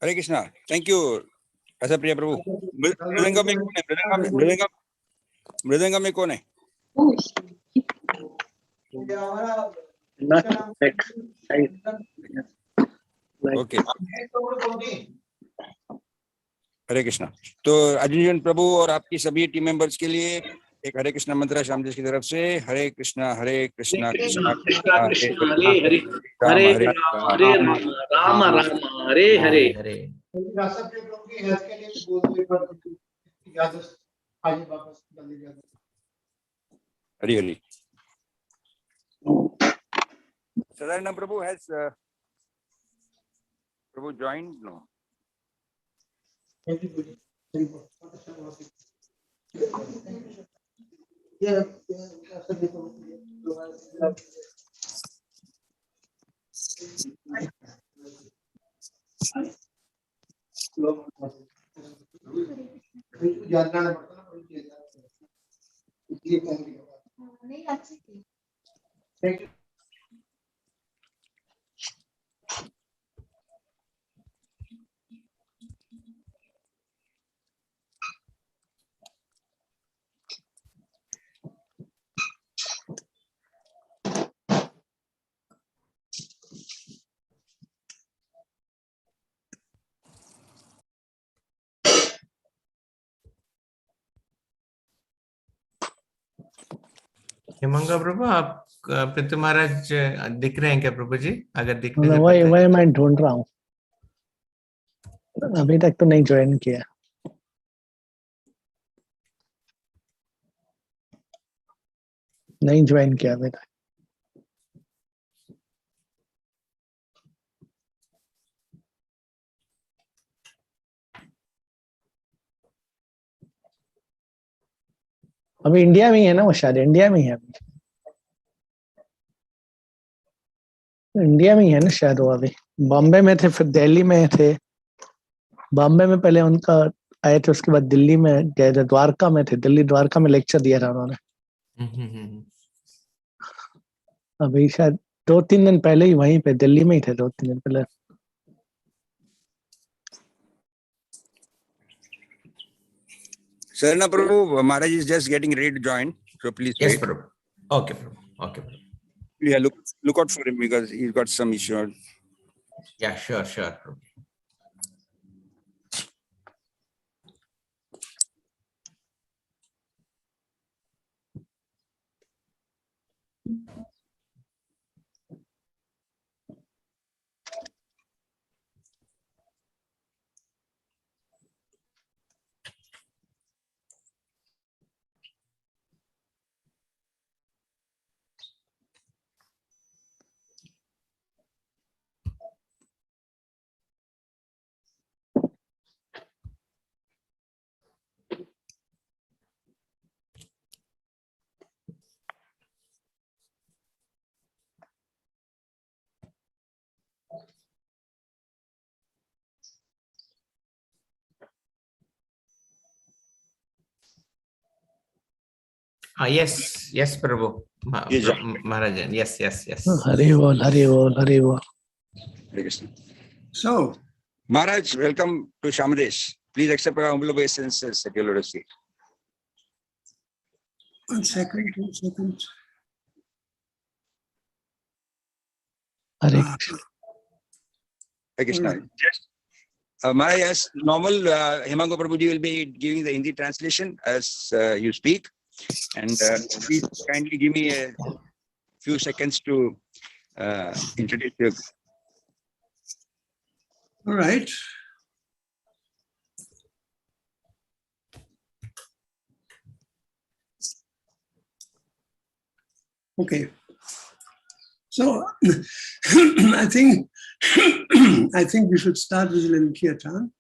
Hare Krishna. Thank you, Asa Priya Prabhu. मृदंग में कौन है? मृदंग में कौन है? ओके, हरे कृष्णा। तो अर्जुन प्रभु और आपकी सभी टीम मेंबर्स के लिए एक हरे कृष्णा मंत्र श्याम जी की तरफ से। हरे कृष्णा कृष्णा कृष्णा हरे हरे हरे, राम हरे Ram Ram Ram Hare Hare. Hari Hari. Sadarna Prabhu has Prabhu joined? No. हेमंगा प्रभु, आप पृथु महाराज दिख रहे हैं क्या प्रभु जी? अगर दिखने से वही मैं ढूंढ रहा हूँ, अभी तक तो नहीं ज्वाइन किया। नहीं ज्वाइन किया अभी तक। अभी इंडिया में ही है ना वो? शायद इंडिया में ही है अभी। इंडिया में ही है ना शायद वो अभी। बॉम्बे में थे, फिर दिल्ली में थे। बॉम्बे में पहले उनका आए थे, उसके बाद दिल्ली में गए थे, द्वारका में थे। दिल्ली द्वारका में लेक्चर दिया था उन्होंने। अभी शायद 2-3 दिन पहले ही वहीं पे दिल्ली में ही थे, 2-3 दिन पहले। Sadarna Prabhu, Maharaj is just getting ready to join, so please Yes, wait. Prabhu. Okay, Prabhu. Okay, Prabhu. Yeah, look out for him because he's got some issue. Yeah, sure, Prabhu. Yes, Prabhu. Maharaj, yes. Hari बोल, हरि बोल, हरि बोल। So, Maharaj, welcome to Shamadesh. Please accept our humble obeisances at your lotus feet. 1 second, 2 seconds. Hare Hare Krishna. Just, Maharaj, as normal, Hemanga Prabhuji will be giving the Hindi translation as you speak. And please kindly give me a few seconds to introduce you. All right. Okay. So I think we should start with a little kirtan.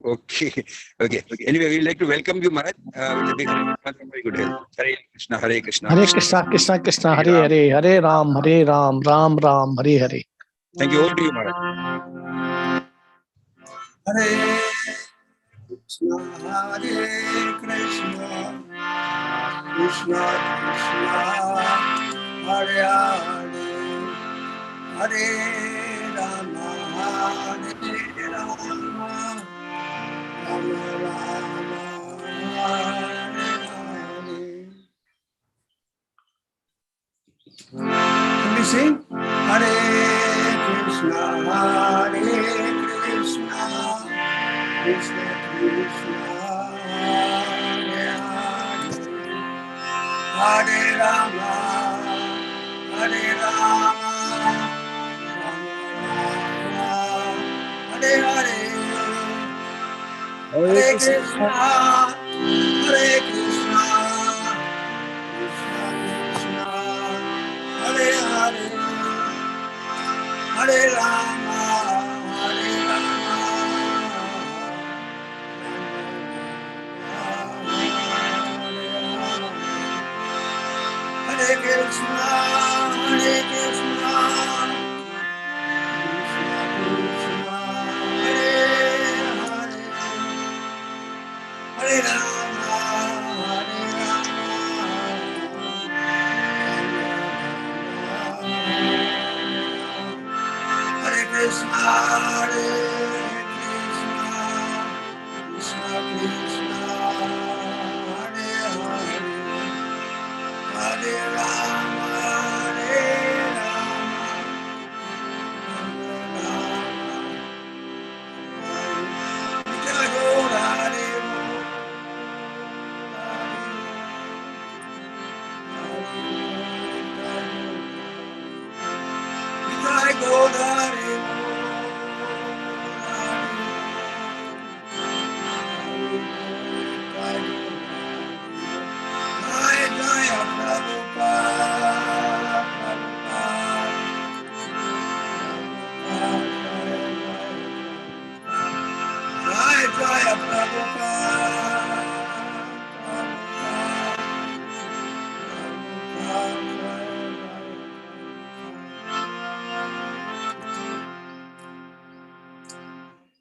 Okay. Okay. Anyway, we'd like to welcome you, Maharaj, with a big Hare Krishna from very good health. Hare Krishna, Hare Krishna. Hare Krishna, Krishna Krishna, Hare Hare, Hare Ram, Ram Ram, Hare Hare. Thank you. Over to you, Maharaj. Hare Krishna, Hare Krishna, Krishna Krishna, Hare Hare, Hare Rama, Hare Rama, Rama Rama, Hare Hare. Can we sing? Hare Krishna, Hare Krishna, Krishna Krishna, Hare Hare, Hare Rama, Hare Rama, Rama Rama, Hare Hare, Hare Krishna, Hare Krishna, Krishna Krishna, Hare Hare, Hare Rama, Hare Rama, Hare Krishna, Hare Krishna, Krishna Krishna, Hare Hare, Hare Rama, Hare Rama, Hare Krishna, Hare Krishna, Krishna Krishna, Hare Hare, Hare Rama, Hare Rama, Jai Gaura Hare Jai Gaura Hare Jai Jaya Prabhupada, Jai Jaya Prabhupada,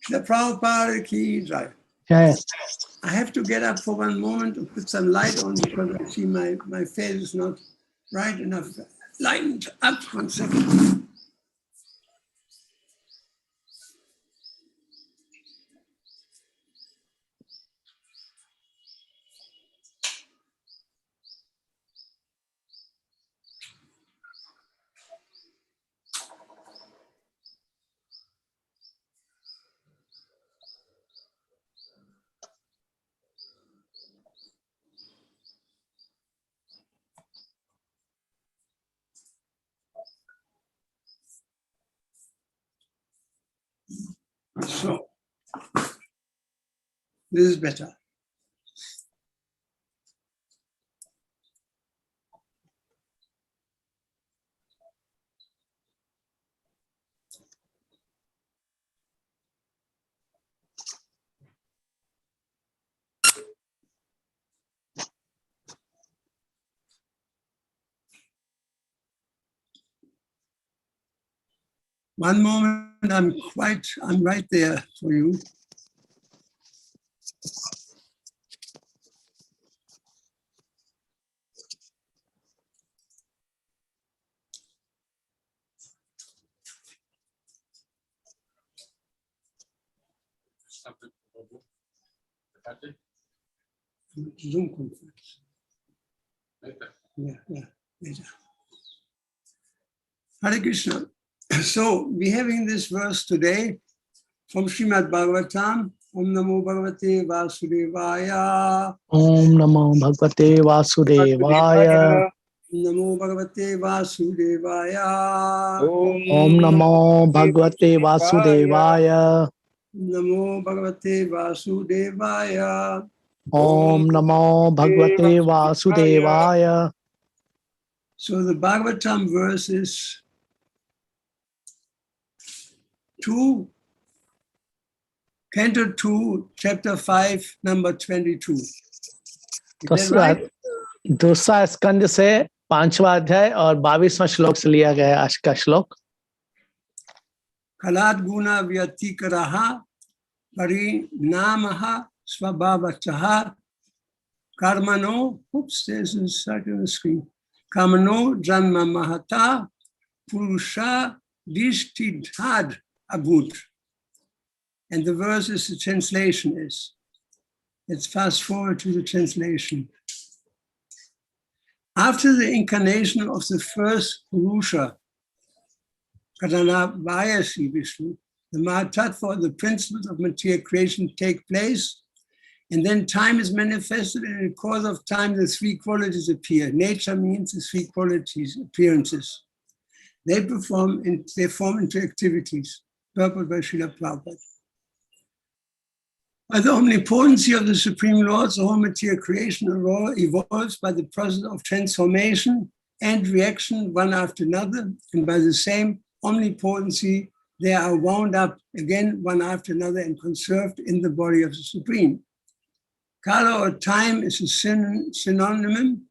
Shri Prabhupada ki jai. Jai. I have to get up for one moment to put some light on because I see my face is not bright enough. Lightened up 1 second. So, this is better. One moment, I'm right there for you. Zoom conference. Yeah, later. Hare Krishna. So we're having this verse today from Srimad Bhagavatam. Om Namo Bhagavate Vasudevaya. Om Namo Bhagavate Vasudevaya. Namo Bhagavate Vasudevaya. Om Namo Bhagavate Vasudevaya. Namo Bhagavate Vasudevaya. Om Namo Bhagavate Vasudevaya. So the Bhagavatam verse is 2, Canto 2, Chapter 5, number 22. Is that right? दूसरा स्कंद से 5वां अध्याय और 22वां श्लोक से लिया गया आज का श्लोक। Kalat guna vyatikaraha parinamaha svabhavachaha karmano, oops, there's a second on the screen. Kamano janma mahata purusha dishtidhad abhut. And the verse is, the translation is. Let's fast forward to the translation. After the incarnation of the first Purusha, Kadanavayasi Vishnu, the Mahatattva, the principles of material creation take place, and then time is manifested, and in the course of time, the three qualities appear. Nature means the three qualities, appearances. They form into activities, purport by Srila Prabhupada. By the omnipotency of the Supreme Lord, the whole material creation evolves by the process of transformation and reaction one after another, and by the same omnipotency, they are wound up again one after another and conserved in the body of the Supreme. Kala or time is a synonym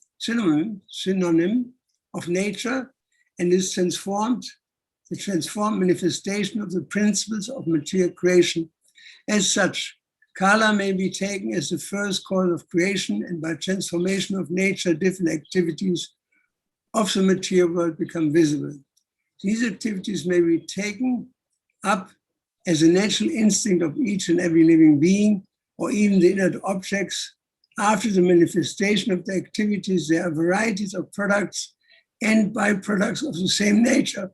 of nature and is the transformed manifestation of the principles of material creation. As such, Kala may be taken as the first cause of creation, and by transformation of nature, different activities of the material world become visible. These activities may be taken up as a natural instinct of each and every living being, or even the inert objects. After the manifestation of the activities, there are varieties of products and byproducts of the same nature.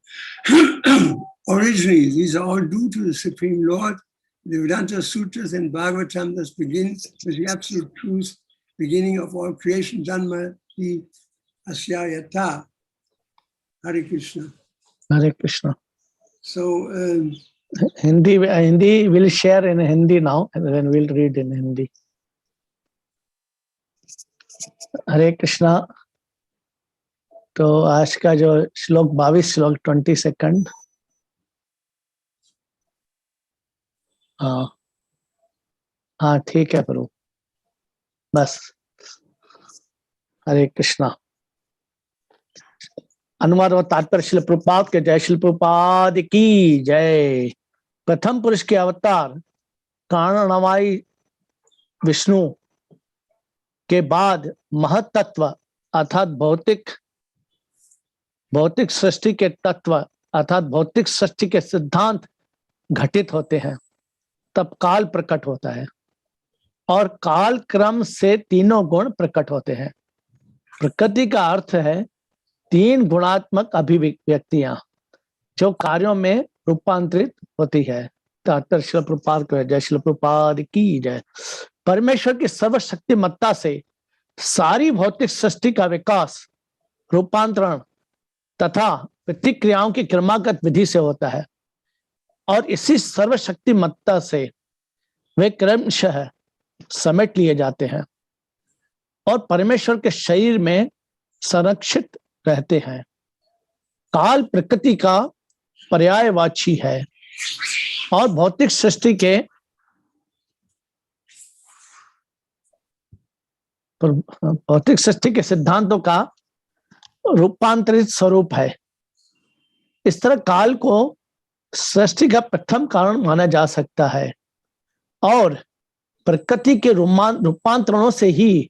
Originally, these are all due to the Supreme Lord. The Vedanta Sutras and Bhagavatam thus begin with the absolute truth, beginning of all creation, Janma hi asyayata. Hare Krishna. Hare Krishna. So, Hindi will share in Hindi now, and then we'll read in Hindi. हरे कृष्णा। तो आज का जो श्लोक 22 श्लोक 20 second. हाँ ठीक है प्रभु, बस। हरे कृष्णा। अनुवाद और तात्पर्य श्रील प्रभुपाद के जय। श्रील प्रभुपाद की जय। प्रथम पुरुष के अवतार कारणमय विष्णु के बाद महत्तत्व अर्थात भौतिक सृष्टि के तत्व अर्थात भौतिक सृष्टि के सिद्धांत घटित होते हैं, तब काल प्रकट होता है और काल क्रम से तीनों गुण प्रकट होते हैं। प्रकृति का अर्थ है तीन गुणात्मक अभिव्यक्तियां जो कार्यों में रूपांतरित होती है। तात्पर्य श्रील प्रभुपाद को जय। श्रील प्रभुपाद की जय। परमेश्वर की सर्वशक्तिमत्ता से सारी भौतिक सृष्टि का विकास रूपांतरण तथा प्रतिक्रियाओं की क्रमागत विधि से होता है और इसी सर्वशक्तिमत्ता से वे क्रमशः समेट लिए जाते हैं और परमेश्वर के शरीर में संरक्षित रहते हैं। काल प्रकृति का पर्यायवाची है और भौतिक सृष्टि के सिद्धांतों का रूपांतरित स्वरूप है। इस तरह काल को सृष्टि का प्रथम कारण माना जा सकता है और प्रकृति के रूपांतरणों से ही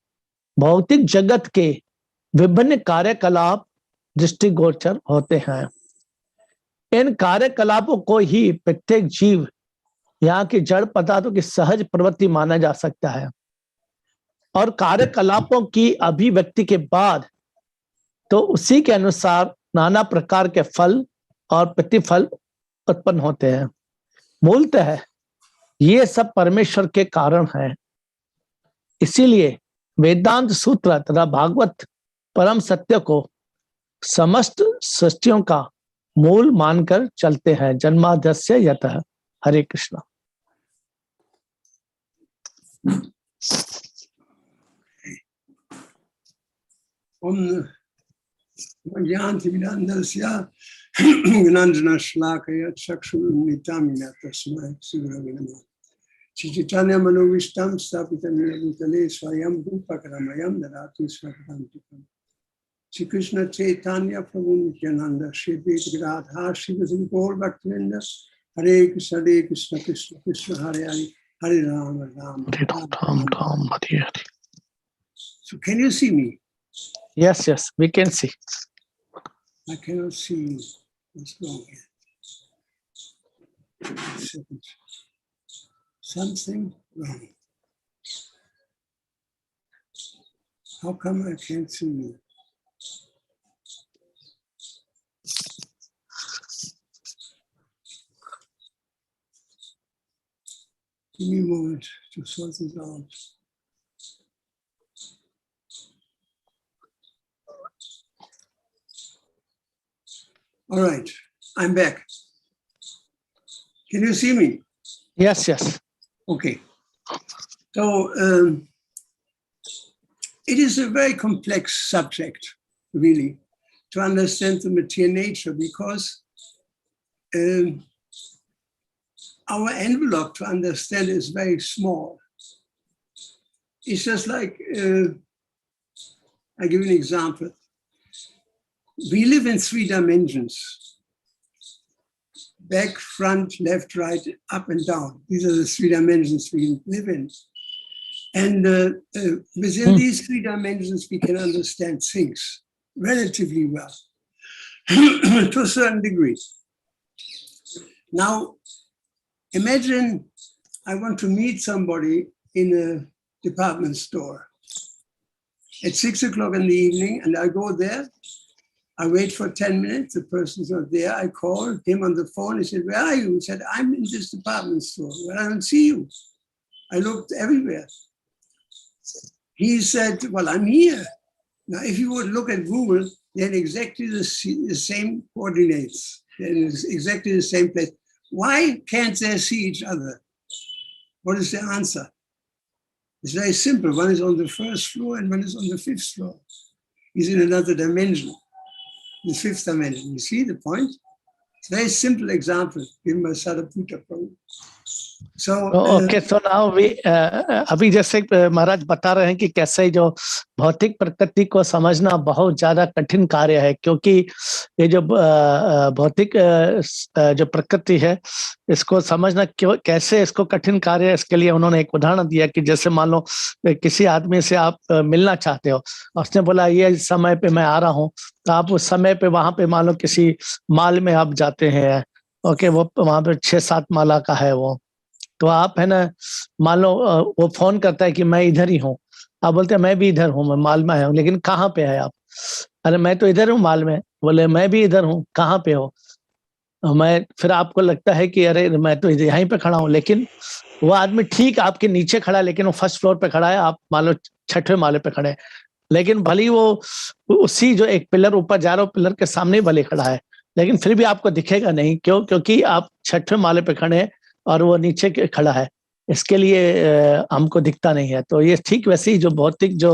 भौतिक जगत के विभिन्न कार्यकलाप दृष्टिगोचर होते हैं। इन कार्यकलापों को ही प्रत्येक जीव यहाँ की जड़ पदार्थों की सहज प्रवृत्ति माना जा सकता है और कार्यकलापों की अभिव्यक्ति के बाद तो उसी के अनुसार नाना प्रकार के फल और प्रतिफल उत्पन्न होते हैं। मूलतः ये सब परमेश्वर के कारण है। इसीलिए वेदांत सूत्र तथा भागवत परम सत्य को समस्त सृष्टियों का मूल मानकर चलते हैं। जन्माद्यस्य यतः। हरे Krishna. from Yanti Vidandasya Gnanjana Shlakaya Chakshurunitamina Tasmai Suguravinama. Chitanya Manovistam Stapitam Nirabhutale Swayam Rupakaramayam Darati Swakarantikam. Shri Krishna Chaitanya Prabhu Nityananda Shri Radha Shri Gaur Bhaktivinoda Hare Krishna Krishna Krishna Hare Hare Hare Rama Rama. So can you see me? Yes, we can see. I cannot see you. What's wrong here? Something wrong. How come I can't see you? Give me a moment to sort this out. All right, I'm back. Can you see me? Yes. Okay. So it is a very complex subject, really, to understand the material nature, because our envelope to understand is very small. It's just like, I give you an example. We live in 3 dimensions: back, front, left, right, up and down. These are the 3 dimensions we live in. And within these 3 dimensions, we can understand things relatively well, to a certain degree. Now, imagine I want to meet somebody in a department store at 6 o'clock in the evening, and I go there. I wait for 10 minutes, the person's not there. I call him on the phone. He said, "Where are you?" He said, "I'm in this department store." "Well, I don't see you." I looked everywhere. He said, "Well, I'm here." Now, if you would look at Google, they're exactly the same coordinates. They're in exactly the same place. Why can't they see each other? What is the answer? It's very simple. One is on the 1st floor and one is on the 5th floor. He's in another dimension. The 5th dimension. You see the point? It's a very simple example given by Sariputta Prabhu. So okay, so now we अभी जैसे महाराज बता रहे हैं कि कैसे जो भौतिक प्रकृति को समझना बहुत ज्यादा कठिन कार्य है, क्योंकि ये जो भौतिक जो प्रकृति है इसको समझना कैसे इसको कठिन कार्य है। इसके लिए उन्होंने एक उदाहरण दिया कि जैसे मान लो किसी आदमी से आप मिलना चाहते हो, उसने बोला ये समय पे मैं आ रहा हूँ, तो आप उस समय पे वहां पे मान लो किसी माल में आप जाते हैं, ओके, वो वहां पे 6-7 माला का है वो, तो आप है ना, मान लो वो फोन करता है कि मैं इधर ही हूँ, आप बोलते हैं मैं भी इधर हूँ, मैं माल में हूँ, लेकिन कहाँ पे है आप? अरे मैं तो इधर हूँ माल में। बोले मैं भी इधर हूँ, कहाँ पे हो? मैं, फिर आपको लगता है कि अरे मैं तो यहीं पे खड़ा हूँ, लेकिन वो आदमी ठीक आपके नीचे खड़ा है, लेकिन वो 1st फ्लोर पे खड़ा है, आप मान लो 6वें माले पे खड़े हैं, लेकिन भले वो उसी जो एक पिलर ऊपर जा रहा हो, पिलर के सामने भले खड़ा है, लेकिन फिर भी आपको दिखेगा नहीं। क्यों? क्योंकि आप 6वें माले पे खड़े हैं और वो नीचे खड़ा है, इसके लिए हमको दिखता नहीं है। तो ये ठीक वैसे ही जो भौतिक जो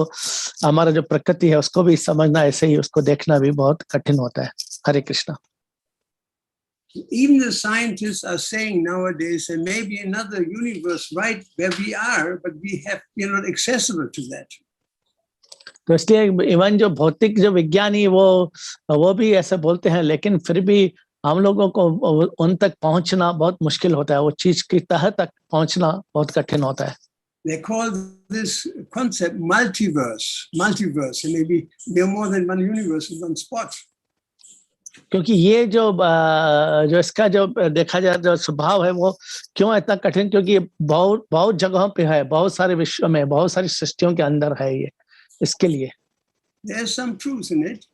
हमारा जो प्रकृति है उसको भी समझना ऐसे ही, उसको देखना भी बहुत कठिन होता है। हरे Krishna. Even the scientists are saying nowadays there may be another universe right where we are, but we are not accessible to that. तो इसलिए इवन जो भौतिक जो विज्ञानी वो भी ऐसे बोलते हैं, लेकिन फिर भी हम लोगों को उन तक पहुंचना बहुत मुश्किल होता है, वो चीज की तह तक पहुंचना बहुत कठिन होता है। They call this concept multiverse, and maybe there are more than one universe in one spot. क्योंकि ये जो इसका जो देखा जाए जो स्वभाव है वो क्यों इतना कठिन, क्योंकि बहुत जगहों पे है, बहुत सारे विश्व में, बहुत सारी सृष्टियों के अंदर है ये, इसके लिए। There's some truth in it,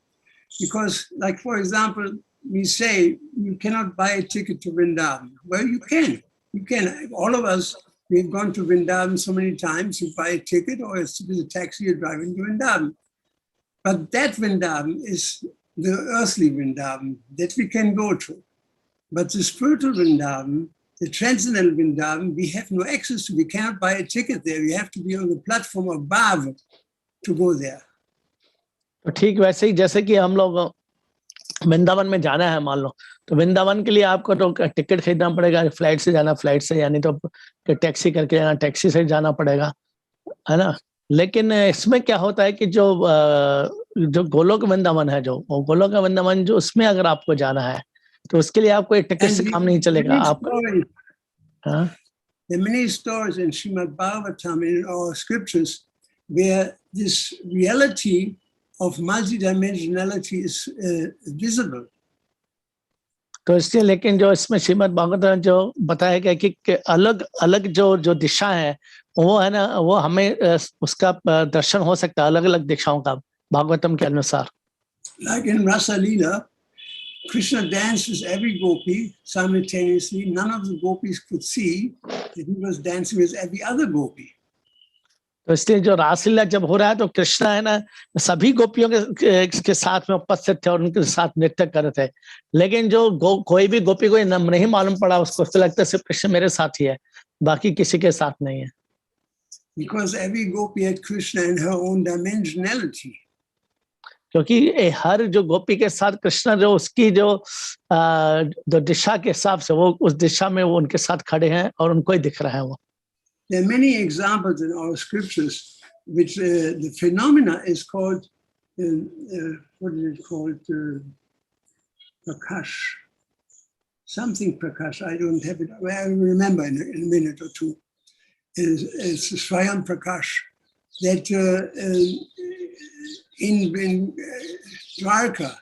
because like for example, we say you cannot buy a ticket to Vrindavan. Well, you can. All of us, we've gone to Vrindavan so many times. You buy a ticket, or it's with a taxi, you're driving to Vrindavan. But that Vrindavan is the earthly Vrindavan that we can go to. But the spiritual Vrindavan, the transcendental Vrindavan, we have no access to. We cannot buy a ticket there. We have to be on the platform above to go there. तो ठीक वैसे ही जैसे कि हम लोग वृंदावन में जाना है मान लो, तो वृंदावन के लिए आपको तो टिकट खरीदना पड़ेगा, फ्लाइट से जाना फ्लाइट से, यानी तो टैक्सी करके जाना टैक्सी से जाना पड़ेगा, है ना। लेकिन इसमें क्या होता है कि जो गोलोक वृंदावन है, जो गोलोक वृंदावन जो उसमें अगर आपको जाना है तो उसके लिए आपको टिकट से काम नहीं चलेगा। आप There are many stories in Srimad Bhagavatam in our scriptures where this reality of multidimensionality is visible. तो इसलिए लेकिन जो इसमें श्रीमद् भागवतम जो बताया गया कि अलग अलग जो दिशा है वो है ना, वो हमें उसका दर्शन हो सकता है अलग अलग दिशाओं का भागवतम के अनुसार। Like in Rasa Leela, Krishna dances every gopi simultaneously. None of the gopis could see that he was dancing with every other gopi. तो इसलिए जो रासलीला जब हो रहा है तो कृष्णा है ना सभी गोपियों के साथ में उपस्थित थे और उनके साथ नृत्य कर रहे थे, लेकिन जो कोई भी गोपी को नहीं मालूम पड़ा, उसको लगता है सिर्फ कृष्ण मेरे साथ ही है, बाकी किसी के साथ नहीं है। Because every gopi had Krishna in her own dimensionality. क्योंकि हर जो गोपी के साथ कृष्ण जो उसकी जो दिशा के हिसाब से वो उस दिशा में वो उनके साथ खड़े हैं और उनको ही दिख रहा है वो। There are many examples in our scriptures which the phenomena is called, what is it called? Prakash. Something Prakash, I don't have it, I will remember in a minute or two. It's Swayam Prakash. That in Dwarka,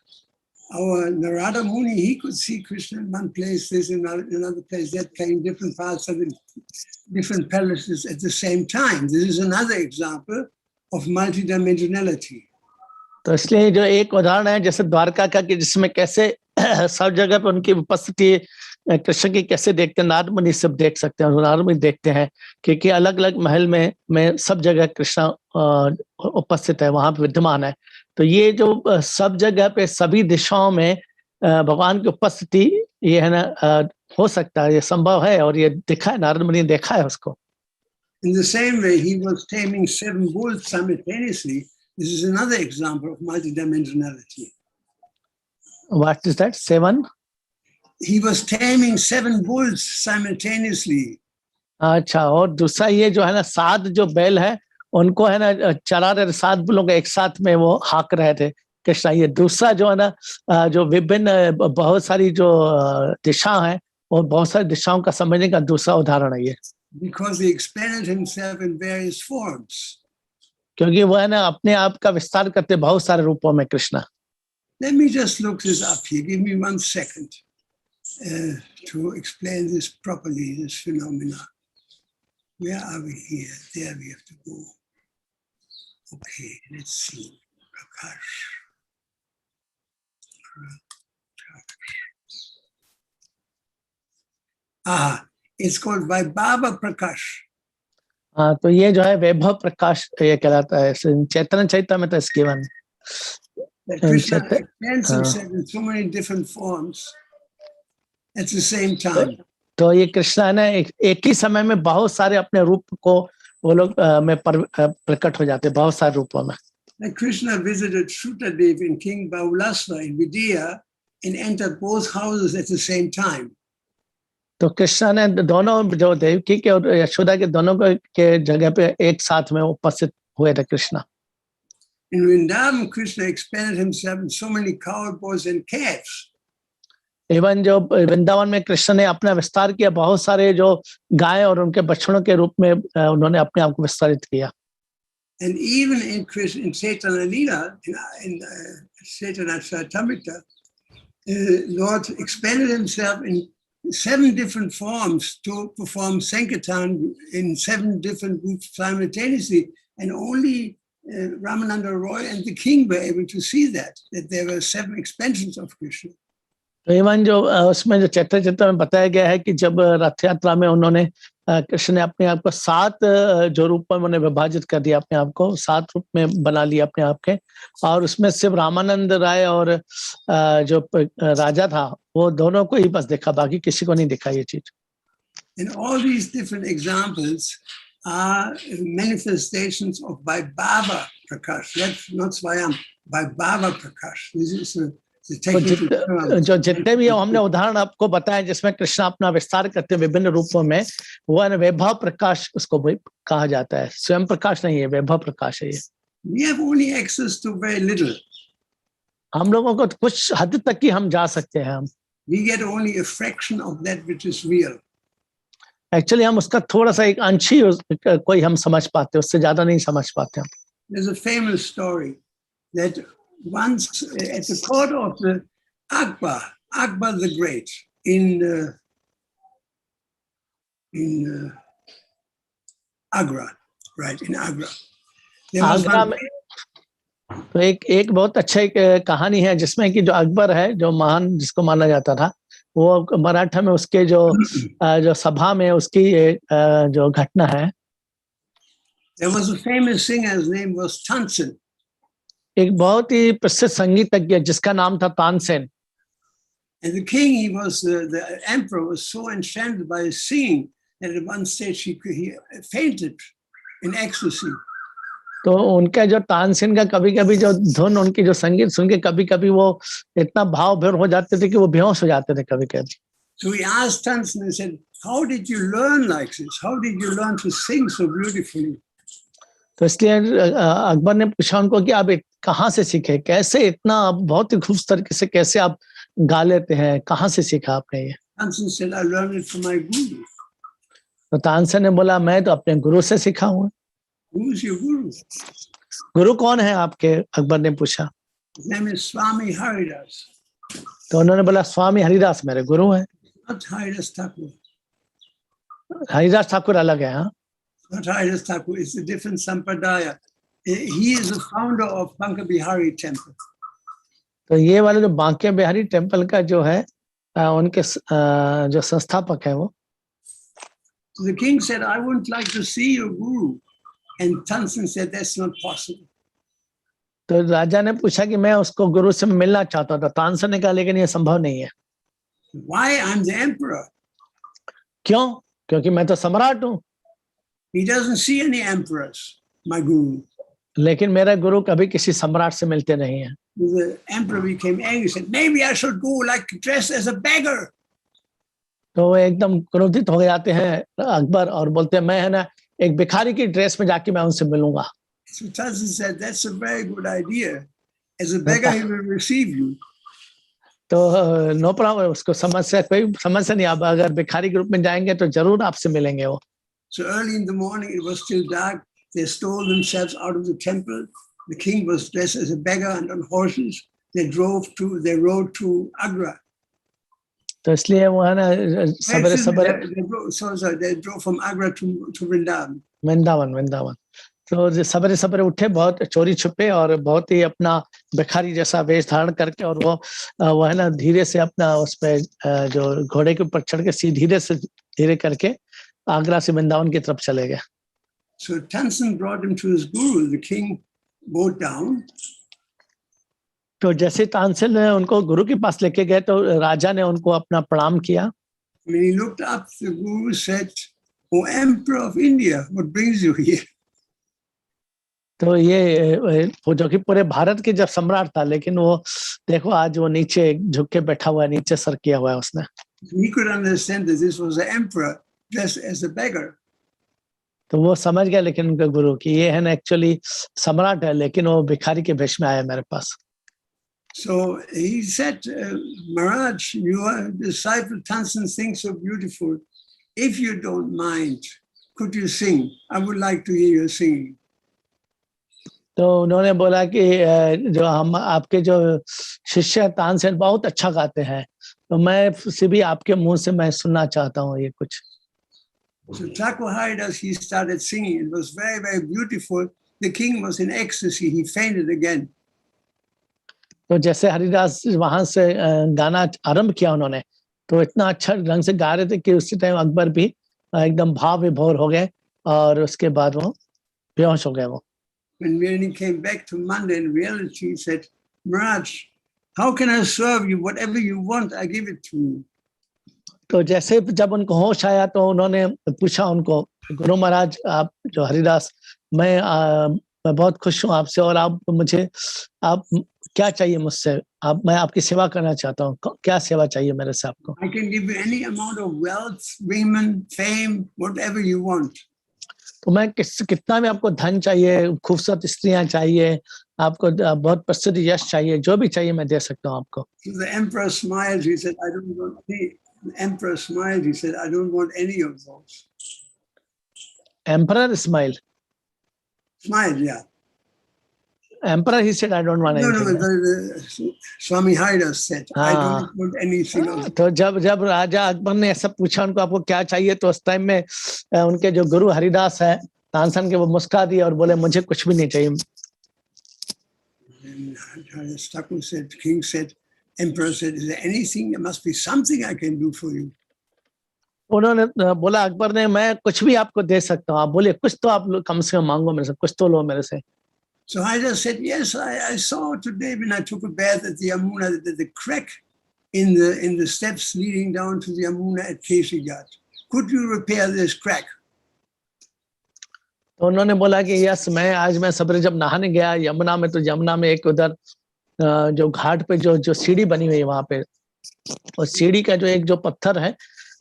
our Narada Muni, he could see Krishna in one place, this in another place, that playing different parts of the different palaces at the same time. This is another example of multidimensionality. तो इसलिए जो एक उदाहरण है जैसे द्वारका का कि जिसमें कैसे सब जगह पे उनकी उपस्थिति कृष्ण की कैसे देखते हैं, नारद मुनि सब देख सकते हैं, नारद मुनि देखते हैं क्योंकि अलग अलग महल में सब जगह कृष्ण उपस्थित है, वहां पे विद्यमान है। तो ये जो सब जगह पे सभी दिशाओं में भगवान की उपस्थिति ये है ना हो सकता है, ये संभव है और ये दिखा है, नारद मुनि ने देखा है उसको। In the same way, he was taming 7 bulls simultaneously. This is another example of multidimensionality. What is that? 7? He was taming 7 bulls simultaneously. अच्छा, और दूसरा ये जो है ना 7 जो बैल है उनको है ना चरा रहे 7 बुलों को एक साथ में वो हाँक रहे थे कृष्णा। ये दूसरा जो है ना जो विभिन्न बहुत सारी जो दिशा है और बहुत सारी दिशाओं का समझने का दूसरा उदाहरण है ये। Because he expanded himself in various forms. क्योंकि वो है ना अपने आप का विस्तार करते बहुत सारे रूपों में Krishna. Let me just look this up here. Give me 1 second to explain this properly, this phenomena. Where are we here? There we have to go. Okay, let's see. Prakash. It's called Vaibhava Prakash. हाँ, तो ये जो है वैभव प्रकाश ये कहलाता है, चैतन्य चैतन्य में तो इसके one Krishna expands himself in so many different forms at the same time. तो ये कृष्णा है ना एक ही समय में बहुत सारे अपने रूप को वो लोग में प्रकट हो जाते हैं बहुत सारे रूपों में। Like Krishna visited Shrutadev and King Baulasva in Vidya and entered both houses at the same time. तो कृष्णा ने दोनों जो देवकी के और यशोदा के दोनों के जगह पे एक साथ में उपस्थित हुए थे Krishna. In Vrindavan, Krishna expanded himself in so many cowboys and calves. एवं जो वृंदावन में कृष्ण ने अपना विस्तार किया, बहुत सारे जो गाय और उनके बछड़ों के रूप में उन्होंने अपने आप को विस्तारित किया। And even in Krishna, in Chaitanya Leela, in Chaitanya Charitamrita, Lord expanded himself in 7 different forms to perform Sankirtan in 7 different groups simultaneously, and only Ramananda Roy and the king were able to see that there were 7 expansions of Krishna. तो even जो उसमें जो चैत्र चित्र में बताया गया है कि जब रथ यात्रा में उन्होंने कृष्ण ने अपने आप को 7 जो रूप में उन्होंने विभाजित कर दिया, अपने आप को 7 रूप में बना लिया अपने आप के, और उसमें सिर्फ रामानंद राय और जो राजा था वो दोनों को ही बस देखा, बाकी किसी को नहीं देखा ये चीज। And all these different examples are manifestations of Vaibhava Prakash. That's not Swayam, Vaibhava Prakash. This is The तो technical terms. जो जितने भी हमने उदाहरण आपको बताए जिसमें कृष्ण अपना विस्तार करते हैं विभिन्न रूपों में, वो है वैभव प्रकाश उसको भी कहा जाता है। स्वयं प्रकाश नहीं है, वैभव प्रकाश है ये। We have only access to very little. हम लोगों को कुछ हद तक ही हम जा सकते हैं। हम We get only a fraction of that which is real. Actually हम उसका थोड़ा सा एक अंश ही कोई हम समझ पाते, उससे ज्यादा नहीं समझ पाते हम। There's a famous story that once at the court of the Akbar the Great in Agra, right, in Agra. There was Agra one, में तो एक बहुत अच्छा एक कहानी है जिसमें कि जो अकबर है, जो महान जिसको माना जाता था, वो मराठा में उसके जो सभा में उसकी जो घटना है। there was a famous singer, his name was Tansen. एक बहुत ही प्रसिद्ध संगीतज्ञ जिसका नाम था Tansen. And the king, the emperor was so enchanted by his singing that at one stage he fainted in ecstasy. तो उनका जो तानसेन का कभी कभी जो धुन, उनकी जो संगीत सुन के कभी कभी वो इतना भाव भर हो जाते थे कि वो बेहोश हो जाते थे कभी कभी। So he asked Tansen and said, how did you learn like this? How did you learn to sing so beautifully? तो इसलिए अकबर ने पूछा उनको कि आप कहाँ से सीखे, कैसे इतना आप बहुत ही खूबसूरत तरीके से कैसे आप गा लेते हैं, कहाँ से सीखा आपने ये? Tansen said, I learned it from my guru. तो तानसेन ने बोला मैं तो अपने गुरु से सीखा हूँ। Who is your guru? गुरु कौन है आपके? अकबर ने पूछा। His name is Swami Haridas. तो उन्होंने बोला स्वामी हरिदास मेरे गुरु हैं। Not Haridas Thakur. Haridas Thakur अलग है। हाँ, Not Haridas Thakur. It's a different sampradaya. He is the founder of Banka Bihari temple. तो ये वाले जो बांके बिहारी टेम्पल का जो है उनके जो संस्थापक है वो। So the king said, I wouldn't like to see your guru. And Tansen said, that's not possible. तो राजा ने पूछा कि मैं उसको गुरु से मिलना चाहता था। तानसेन ने कहा लेकिन ये संभव नहीं है। Why? I'm the emperor. क्यों? क्योंकि मैं तो सम्राट हूँ। He doesn't see any emperors, my guru. लेकिन मेरा गुरु कभी किसी सम्राट से मिलते नहीं है। The emperor became angry, said, maybe I should go like dressed as a beggar. तो वो एकदम क्रोधित हो जाते हैं अकबर और बोलते हैं मैं है ना एक भिखारी की ड्रेस में जाके मैं उनसे मिलूंगा। So Tansen said, that's a very good idea. As a beggar, he will receive you. तो नो प्रॉब्लम, उसको कोई समस्या नहीं। आप अगर भिखारी के रूप में जाएंगे तो जरूर आपसे मिलेंगे वो। So early in the morning, it was still dark. They stole themselves out of the temple. The king was dressed as a beggar and on horses. They rode to Agra. तो इसलिए वो है ना सवेरे सवेरे They drove from Agra to Vrindavan. Vrindavan. तो सवेरे सवेरे उठे बहुत चोरी छुपे और बहुत ही अपना भिखारी जैसा वेश धारण करके, और वो है ना धीरे से अपना उस पे जो घोड़े के ऊपर चढ़ के धीरे करके आगरा से वृंदावन की तरफ चले गए। So Tansen brought him to his guru. The king bowed down. तो जैसे तानसेन ने उनको गुरु के पास लेके गए तो राजा ने उनको अपना प्रणाम किया। When he looked up, the guru said, "O Emperor of India, what brings you here?" तो ये वो जो कि पूरे भारत के जब सम्राट था, लेकिन वो देखो आज वो नीचे झुक के बैठा हुआ है, नीचे सर किया हुआ है उसने। He could understand that this was the emperor dressed as a beggar. तो वो समझ गया लेकिन उनका गुरु कि ये है ना एक्चुअली सम्राट है, लेकिन वो भिखारी के भेष में आया मेरे पास। So he said, Maharaj, your disciple Tansen sings so beautiful. If you don't mind, could you sing? I would like to hear you singing. तो उन्होंने बोला कि जो हम आपके जो शिष्य तानसेन बहुत अच्छा गाते हैं, तो मैं से भी आपके मुंह से मैं सुनना चाहता हूँ ये कुछ। So Thakur Haridas, he started singing. It was very, very beautiful. The king was in ecstasy. He fainted again. तो जैसे हरिदास वहां से गाना आरंभ किया उन्होंने, तो इतना अच्छा ढंग से गा रहे थे कि उसी टाइम अकबर भी एकदम भाव विभोर हो गए और उसके बाद वो बेहोश हो गए वो। When he came back to Manda, in reality, he said, Maharaj, how can I serve you? Whatever you want, I give it to you. तो जैसे जब उनको होश आया तो उन्होंने पूछा उनको, गुरु महाराज आप जो हरिदास, मैं बहुत खुश हूँ आपसे और आप क्या चाहिए मुझसे, आप, मैं आपकी सेवा करना चाहता हूँ, क्या सेवा चाहिए मेरे से आपको? I can give you any amount of wealth, women, fame, whatever you want. तो मैं कितना भी आपको धन चाहिए, खूबसूरत स्त्रियां चाहिए, आपको बहुत प्रसिद्ध यश चाहिए, जो भी चाहिए मैं दे सकता हूँ आपको। So the emperor smiled. He said, I don't want any. The emperor smiled. He said, I don't want any of those. Emperor smile. Smiled, yeah. Emperor, he said, I don't want No, anything. the Swami Haridas said, I don't want anything of तो जब राजा अकबर ने ऐसा पूछा उनको आपको क्या चाहिए, तो उस टाइम में उनके जो गुरु हरिदास है तानसेन के, वो मुस्कुरा दिए और बोले मुझे कुछ भी नहीं चाहिए। Thakur said, King said, Emperor said, is there anything? There must be something I can do for you. उन्होंने बोला, अकबर ने, मैं कुछ भी आपको दे सकता हूँ, आप बोले कुछ तो आप कम से कम मांगो मेरे से, कुछ तो लो मेरे से। So I just said, yes, I saw today when I took a bath at the Yamuna that the crack in the steps leading down to the Yamuna at Keshigat. Could you repair this crack? तो उन्होंने बोला कि yes, मैं सवेरे जब नहाने गया यमुना में, तो यमुना में एक उधर जो घाट पे जो सीढ़ी बनी हुई है वहां पे, और सीढ़ी का जो एक जो पत्थर है,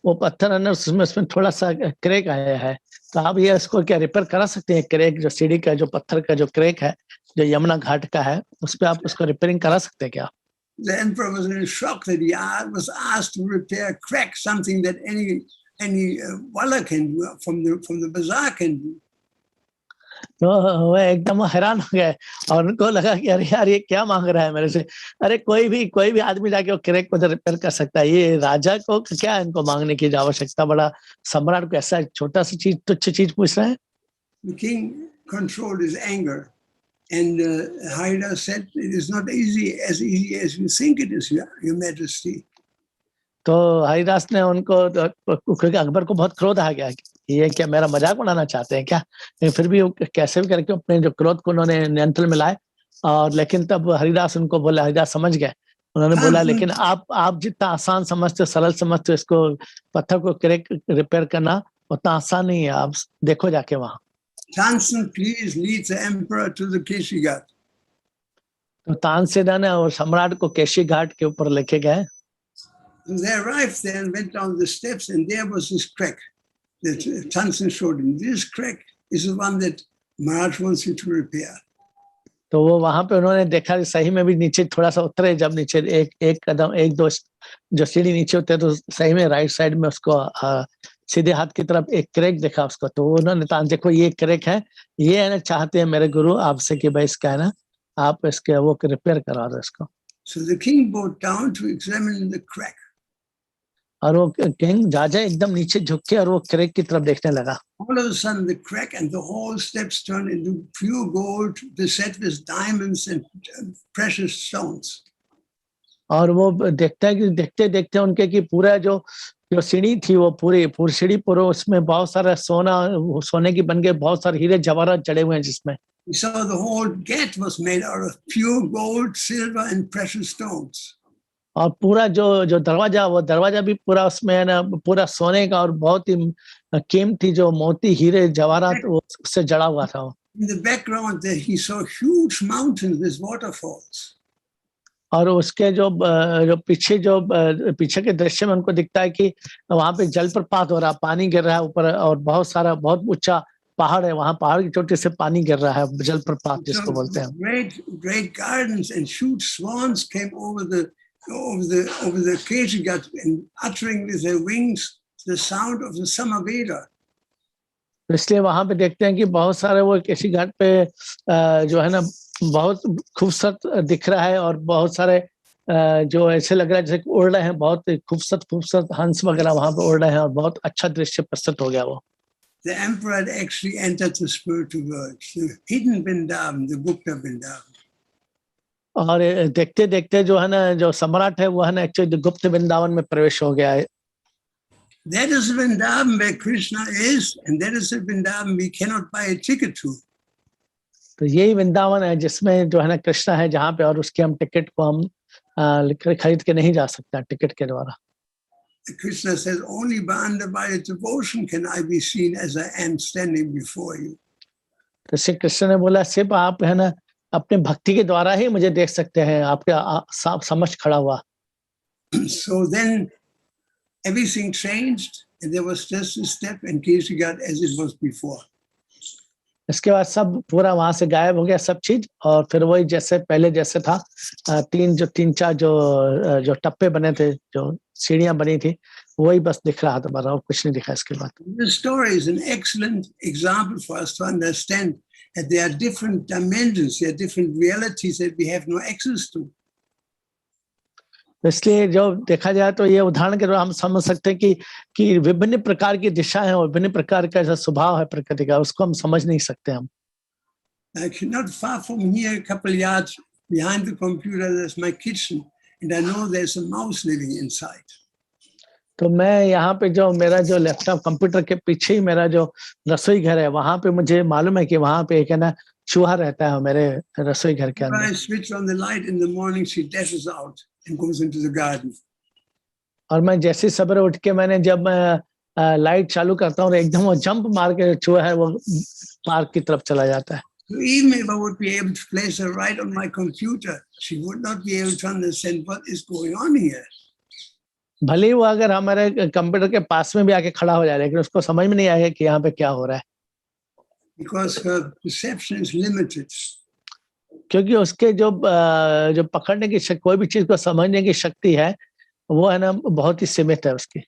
वो पत्थर है ना, उसमें थोड़ा सा क्रैक आया है, तो आप ये इसको क्या रिपेयर करा सकते हैं? क्रैक जो सीढ़ी का जो पत्थर का जो क्रैक है, जो यमुना घाट का है, उस पे आप उसको रिपेयरिंग करा सकते हैं क्या? The emperor was in shock that he was asked to repair a crack, something that any wala can do, from the bazaar can do. तो वो एकदम हैरान हो गए और उनको लगा कि अरे यार ये क्या मांग रहा है मेरे से, अरे कोई भी आदमी जाके वो क्रैक को रिपेयर कर सकता है, ये राजा को क्या इनको मांगने की आवश्यकता, बड़ा सम्राट को ऐसा छोटा सा चीज, तुच्छ चीज पूछ रहे हैं। The king controlled his anger, and Haridas said, it is not as easy as you think it is, Your Majesty. तो हरिदास ने उनको, क्योंकि अकबर को बहुत क्रोध आ गया, ये क्या मेरा मजाक उड़ाना चाहते हैं क्या, फिर भी कैसे भी करके अपने जो क्रोध को उन्होंने नियंत्रण में लाए। और लेकिन तब हरिदास उनको बोला, हरिदास समझ गए, उन्होंने बोला लेकिन आप जितना आसान समझते हो, सरल समझते हो, इसको पत्थर को क्रैक रिपेयर करना उतना आसान नहीं है, आप देखो जाके वहां। Tansen, please lead the emperor to the Keshigat. तो तानसेन ने और सम्राट को केशी घाट के ऊपर लेके गए। They arrived there and went down the steps, and there was this crack that Tansen showed him. This crack is the one that Maharaj wants you to repair. तो वो वहां पे उन्होंने देखा, सही में भी नीचे थोड़ा सा उतरे, जब नीचे एक कदम, एक दो जो सीढ़ी नीचे उतरे, तो सही में राइट साइड में उसको सीधे हाथ की तरफ एक क्रैक देखा उसको। तो उन्होंने कहा, देखो ये क्रैक है, ये है ना, चाहते हैं मेरे गुरु आपसे कि भाई इसका है ना, आप इसके वो रिपेयर करा दो इसको। So the king bowed down to examine the crack. और वो किंग राजा एकदम नीचे झुक के और वो क्रैक की तरफ देखने लगा। All of a sudden, the crack and the whole steps turned into pure gold, beset with diamonds and precious stones. और वो देखता है कि देखते देखते उनके की पूरा जो सीढ़ी थी, वो पूरी सीढ़ी पूरा, उसमें बहुत सारा सोने की बन गए, बहुत सारे हीरे जवाहरात जड़े हुए हैं जिसमें। We saw the whole gate was made out of pure gold, silver, and precious stones. और पूरा जो दरवाजा, वो दरवाजा भी पूरा उसमें है ना, पूरा सोने का और बहुत ही कीमती जो मोती हीरे जवाहरात उससे जड़ा हुआ था। In the background there he saw huge mountains with waterfalls. और उसके जो पीछे के दृश्य में उनको दिखता है कि वहां पे जलप्रपात हो रहा, पानी गिर रहा है ऊपर, और बहुत ऊंचा पहाड़ है, वहां पहाड़ की चोटी से पानी गिर रहा है, जलप्रपात जिसको बोलते हैं। Great gardens and huge swans came over the Keshigat and uttering with their wings the sound of the Samaveda. इसलिए वहां पे देखते हैं कि बहुत सारे वो केशी घाट पे जो है ना, बहुत खूबसूरत दिख रहा है, और बहुत सारे जो ऐसे लग रहा है जैसे उड़ रहे हैं, बहुत खूबसूरत हंस वगैरह वहां पे उड़ रहे हैं, और बहुत अच्छा दृश्य प्रस्तुत हो गया वो। The emperor had actually entered the spiritual world, the hidden Vrindavan, the Gupta Vrindavan. और देखते देखते जो है ना, जो सम्राट है वो है ना, एक्चुअली गुप्त वृंदावन में प्रवेश हो गया है। That is Vrindavan where Krishna is, and that is the Vrindavan we cannot buy a ticket to. तो यही वृंदावन है जिसमें जो है ना कृष्णा है, जहाँ पे, और उसके हम टिकट को हम खरीद के नहीं जा सकते टिकट के द्वारा। Krishna says, only by undivided devotion can I be seen as I am standing before you. तो श्री कृष्ण ने बोला, सिर्फ आप है ना अपने भक्ति के द्वारा ही मुझे देख सकते हैं आपके समक्ष खड़ा हुआ। So then everything changed, and there was just a step and Keshi got as it was before. इसके बाद सब पूरा वहां से गायब हो गया सब चीज, और फिर वही जैसे पहले जैसे था। तीन चार जो टप्पे बने थे, जो सीढ़ियां बनी थी, वही बस दिख रहा था, और कुछ नहीं दिखा इसके बाद। This story is an excellent example for us to understand that there are different dimensions, there are different realities that we have no access to. इसलिए जो देखा जाए तो ये उदाहरण के द्वारा हम समझ सकते हैं कि विभिन्न प्रकार की दिशाएं और विभिन्न प्रकार का जो स्वभाव है प्रकृति का, उसको हम समझ नहीं सकते हम। Like not far from here, a couple yards behind the computer, there's my kitchen, and I know there's a mouse living inside. तो मैं यहाँ पे जो मेरा जो लैपटॉप कंप्यूटर के पीछे ही मेरा जो रसोई घर है, वहां पे मुझे मालूम है कि वहां पे एक है ना चूहा रहता है मेरे रसोई घर के When I अंदर। switch on the light in the morning, she dashes out and goes into the garden. और मैं जैसे सवेरे उठ के मैंने जब लाइट चालू करता हूँ, एकदम वो जंप मार के चूहा है वो पार्क की तरफ चला जाता है। So even if I would be able to place her right on my computer, she would not be able to understand what is going on here. भले ही वो अगर हमारे कंप्यूटर के पास में भी आके खड़ा हो जाए, लेकिन उसको समझ में नहीं आएगा कि यहाँ पे क्या हो रहा है, Because her perception is limited. क्योंकि उसके जो पकड़ने की कोई भी चीज को समझने की शक्ति है, वो है ना बहुत ही सीमित है उसकी।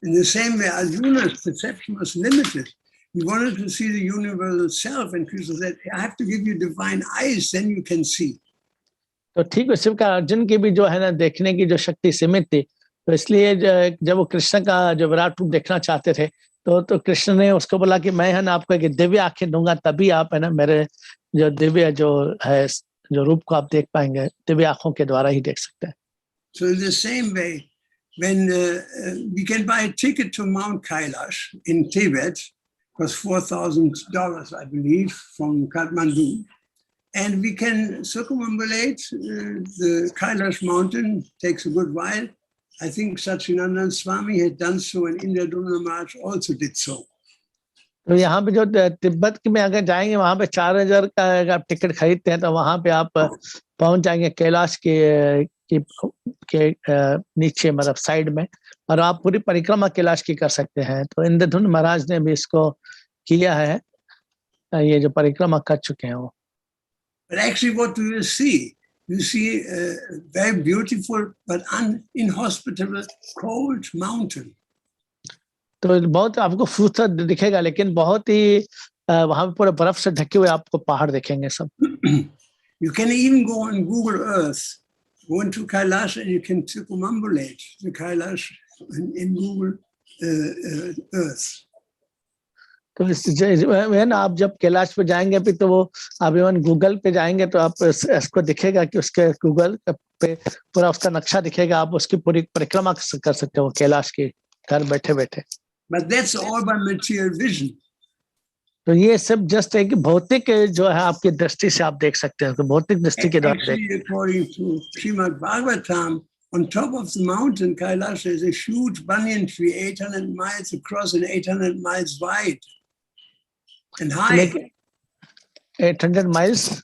In the same way, Arjuna's perception was limited. He wanted to see the universal self, and Krishna said, I have to give you divine eyes, then you can see. तो ठीक उसी प्रकार अर्जुन की भी जो है ना देखने की जो शक्ति सीमित थी, तो इसलिए जब वो कृष्ण का जो विराट रूप देखना चाहते थे, तो कृष्ण ने उसको बोला कि मैं है ना आपको एक दिव्य आंखें दूंगा, तभी आप है ना मेरे जो दिव्य जो है जो रूप को आप देख पाएंगे, दिव्य आंखों के द्वारा ही देख सकते हैं। So in the same way, when we can buy a ticket to Mount Kailash in Tibet, costs $4,000, I believe, from Kathmandu, and we can circumambulate the Kailash mountain. Takes a good while. I think Satchidananda Swami had done so, and Indradumna Maharaj also did so. तो यहाँ पे जो तिब्बत में अगर जाएंगे, वहां पे 4,000 का अगर आप टिकट खरीदते हैं, तो वहां पे आप पहुंच जाएंगे कैलाश के नीचे, मतलब साइड में, और आप पूरी परिक्रमा कैलाश की कर सकते हैं। तो इंद्रधुन महाराज ने भी इसको किया है, ये जो परिक्रमा कर चुके हैं वो। But actually, what do you see? You see a very beautiful but inhospitable, cold mountain. तो बहुत आपको खूबसूरत दिखेगा, लेकिन बहुत ही वहां पे पूरे बर्फ से ढके हुए आपको पहाड़ दिखेंगे सब। You can even go on Google Earth, go into Kailash, and you can circumambulate the Kailash in Google Earth. तो ना आप जब कैलाश पे जाएंगे भी, तो वो आप इवन गूगल पे जाएंगे तो आप इसको दिखेगा कि उसके गूगल पे पूरा उसका नक्शा दिखेगा, आप उसकी पूरी परिक्रमा कर सकते हो कैलाश की घर बैठे बैठे। But that's all by material vision. तो ये सब जस्ट एक भौतिक जो है आपकी दृष्टि से आप देख सकते हैं, तो भौतिक दृष्टि के द्वारा। Actually, according to Srimad Bhagavatam, on top of the mountain Kailash, there is a huge banyan tree, 800 miles across and 800 miles wide and high. 800 miles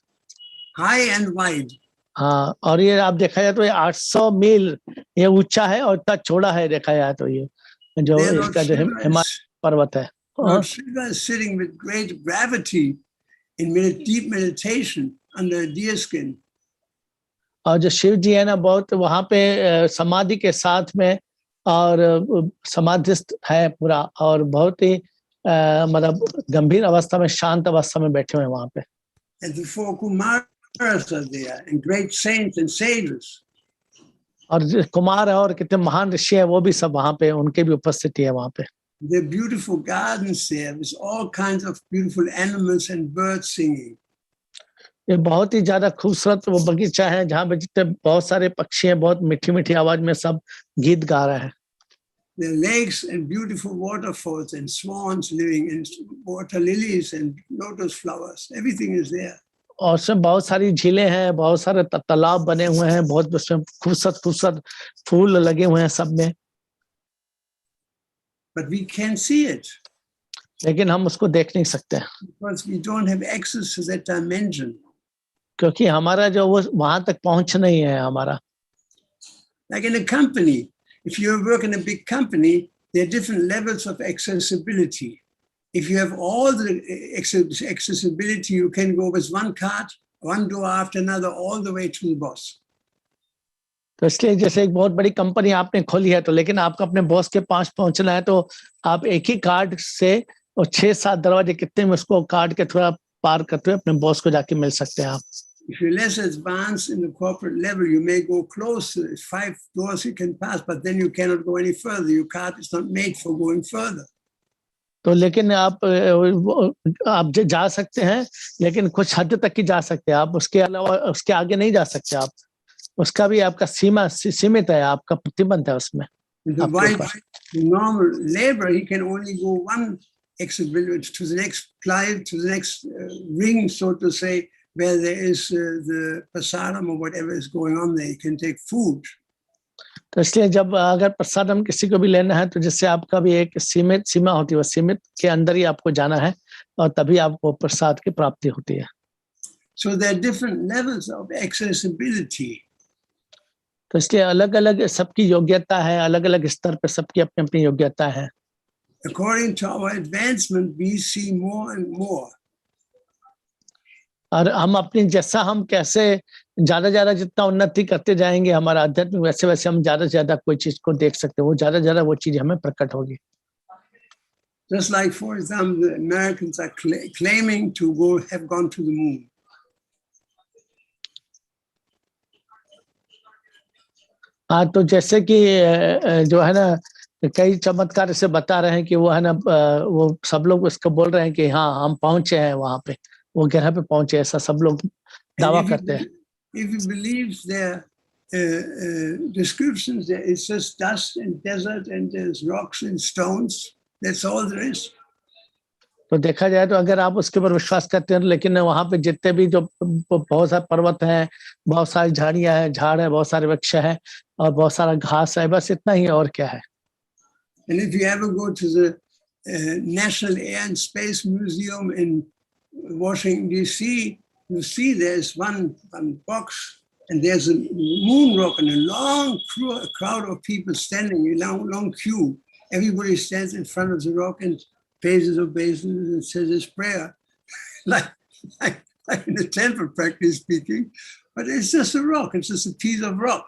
high and wide. हाँ, और ये आप देखा जाए तो ये 800 मील ये ऊंचा है और इतना चौड़ा है, देखा जाए तो ये जो इसका जो हिमालय पर्वत है। Lord Shiva is sitting with great gravity in deep meditation under deer skin. और जो शिव जी है ना, बहुत वहां पे समाधि के साथ में और समाधिस्थ है पूरा, और बहुत ही मतलब गंभीर अवस्था में, शांत अवस्था में बैठे हुए हैं वहां पे। And the four Kumaras are there, and great saints and sages. और कुमार है और कितने महान ऋषि है, वो भी सब वहां पे, उनके भी उपस्थिति है वहां पे। There are beautiful gardens there with all kinds of beautiful animals and birds singing. ये बहुत ही ज्यादा खूबसूरत वो बगीचा है, जहाँ पे जितने बहुत सारे पक्षी हैं, बहुत मीठी मीठी आवाज में सब गीत गा रहे हैं। There are lakes and beautiful waterfalls and swans living in water lilies and lotus flowers. Everything is there. और उसमें बहुत सारी झीलें हैं, बहुत सारे तालाब बने हुए हैं, बहुत उसमें खूबसूरत खूबसूरत फूल लगे हुए हैं सब में। But we can't see it. लेकिन हम उसको देख नहीं सकते, because we don't have access to that dimension. क्योंकि हमारा जो वो वहां तक पहुंच नहीं है हमारा. Like in a company, if you work in a big company, there are different levels of accessibility. If you have all the accessibility, you can go with one card, one door after another, all the way to the boss. तो इसलिए जैसे एक बहुत बड़ी company आपने खोली है तो लेकिन आपको अपने बॉस के पास पहुंचना है तो आप एक ही कार्ड से और 6-7 दरवाजे कितने में उसको कार्ड के थोड़ा पार करते हुए अपने बॉस को जाके मिल सकते हैं आप. If you're less advanced in the corporate level, you may go close. 5 doors you can pass, but then you cannot go any further. Your card is not made for going further. तो लेकिन आप जा सकते हैं लेकिन कुछ हद तक ही जा सकते हैं आप. उसके अलावा उसके आगे नहीं जा सकते आप. उसका भी आपका सीमा सीमित है. आपका प्रतिबंध है उसमें. The white normal labor, he can only go one exhibition to the next client, to the next ring, so to say, where there is the prasadam or whatever is going on there. You can take food. तो इसलिए जब अगर प्रसादम किसी को भी लेना है तो जिससे आपका भी एक सीमित सीमा होती है. सीमित के अंदर ही आपको जाना है और तभी आपको प्रसाद की प्राप्ति होती है. So there are different levels of accessibility. तो इसलिए अलग अलग सबकी योग्यता है. अलग अलग स्तर पर सबकी अपनी अपनी योग्यता है. According to our advancement, we see more and more. और हम अपनी जैसा हम कैसे ज्यादा जितना उन्नति करते जाएंगे हमारा आध्यात्मिक वैसे वैसे हम ज्यादा से ज्यादा कोई चीज को देख सकते हैं. वो ज्यादा वो चीज हमें प्रकट होगी. Just like, for example, the Americans are claiming to have gone to the moon. हाँ, तो जैसे कि जो है ना कई चमत्कार से बता रहे हैं कि वो है ना वो सब लोग उसको बोल रहे हैं कि हाँ हम पहुंचे हैं वहां पे. वो ग्रह पे पहुंचे. ऐसा सब लोग दावा करते हैं. If you believe their descriptions, there is just dust and desert and there's rocks and stones. That's all there is. तो देखा जाए तो अगर आप उसके ऊपर विश्वास करते हैं लेकिन वहां पे जितने भी जो बहुत सारे पर्वत हैं, बहुत सारी झाड़ियां हैं, झाड़ है, बहुत सारे वृक्ष है और बहुत सारा घास है, बस इतना ही. और क्या है. And if you ever go to the National Air and Space Museum in Washington, D.C., you see there's one box and there's a moon rock and a long crowd of people standing in a long queue. Everybody stands in front of the rock and pays his obeisance and says his prayer, like in a temple, practically speaking. But it's just a rock. It's just a piece of rock.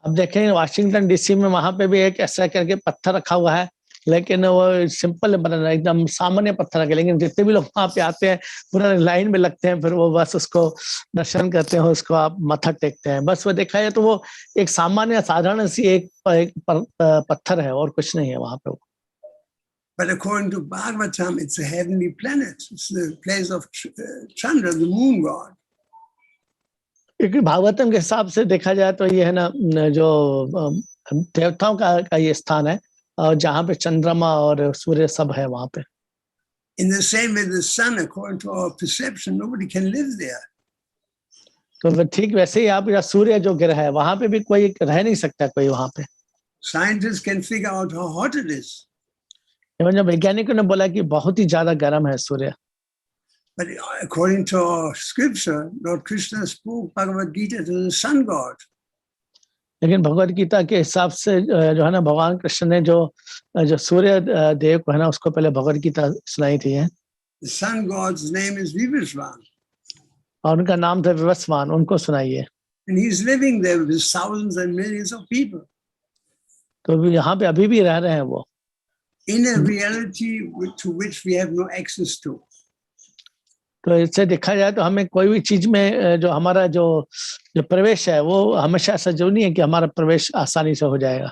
अब देखें Washington DC में वहां पे भी एक ऐसा करके पत्थर रखा हुआ है लेकिन वो सिंपल बना एकदम सामान्य पत्थर है. लेकिन जितने भी लोग वहां पे आते हैं पूरा लाइन में लगते हैं. फिर वो बस उसको दर्शन करते हैं. उसको आप माथा टेकते हैं. बस वो देखा जाए तो वो एक सामान्य साधारण सी एक पत्थर है और कुछ नहीं है वहां पे. But according to Bhagavatam, it's a heavenly planet. It's the place of Chandra, the moon god. क्योंकि भागवतम के हिसाब से देखा जाए तो ये है ना जो देवताओं का ये स्थान है और जहाँ पे चंद्रमा और सूर्य सब है वहां पे. In the same way, the sun, according to our perception, nobody can live there. तो ठीक वैसे ही आप या सूर्य जो ग्रह है वहां पे भी कोई रह नहीं सकता कोई वहां पे. Scientists can figure out how hot it is. जो वैज्ञानिकों ने बोला कि बहुत ही ज्यादा गर्म है सूर्य. But according to our scripture, Lord Krishna spoke Bhagavad Gita to the sun god. लेकिन भगवद गीता के हिसाब से जो है ना भगवान कृष्ण ने जो सूर्य देव को है ना उसको पहले भगवद गीता सुनाई थी है. The sun god's name is Vivasvan. और उनका नाम था विवस्वान. उनको सुनाइए. And he's living there with thousands and millions of people. तो यहाँ पे अभी भी रह रहे हैं वो. In a reality to which we have no access to. तो इससे देखा जाए तो हमें कोई भी चीज में जो हमारा जो प्रवेश है वो हमेशा ऐसा जरूरी नहीं है कि हमारा प्रवेश आसानी से हो जाएगा.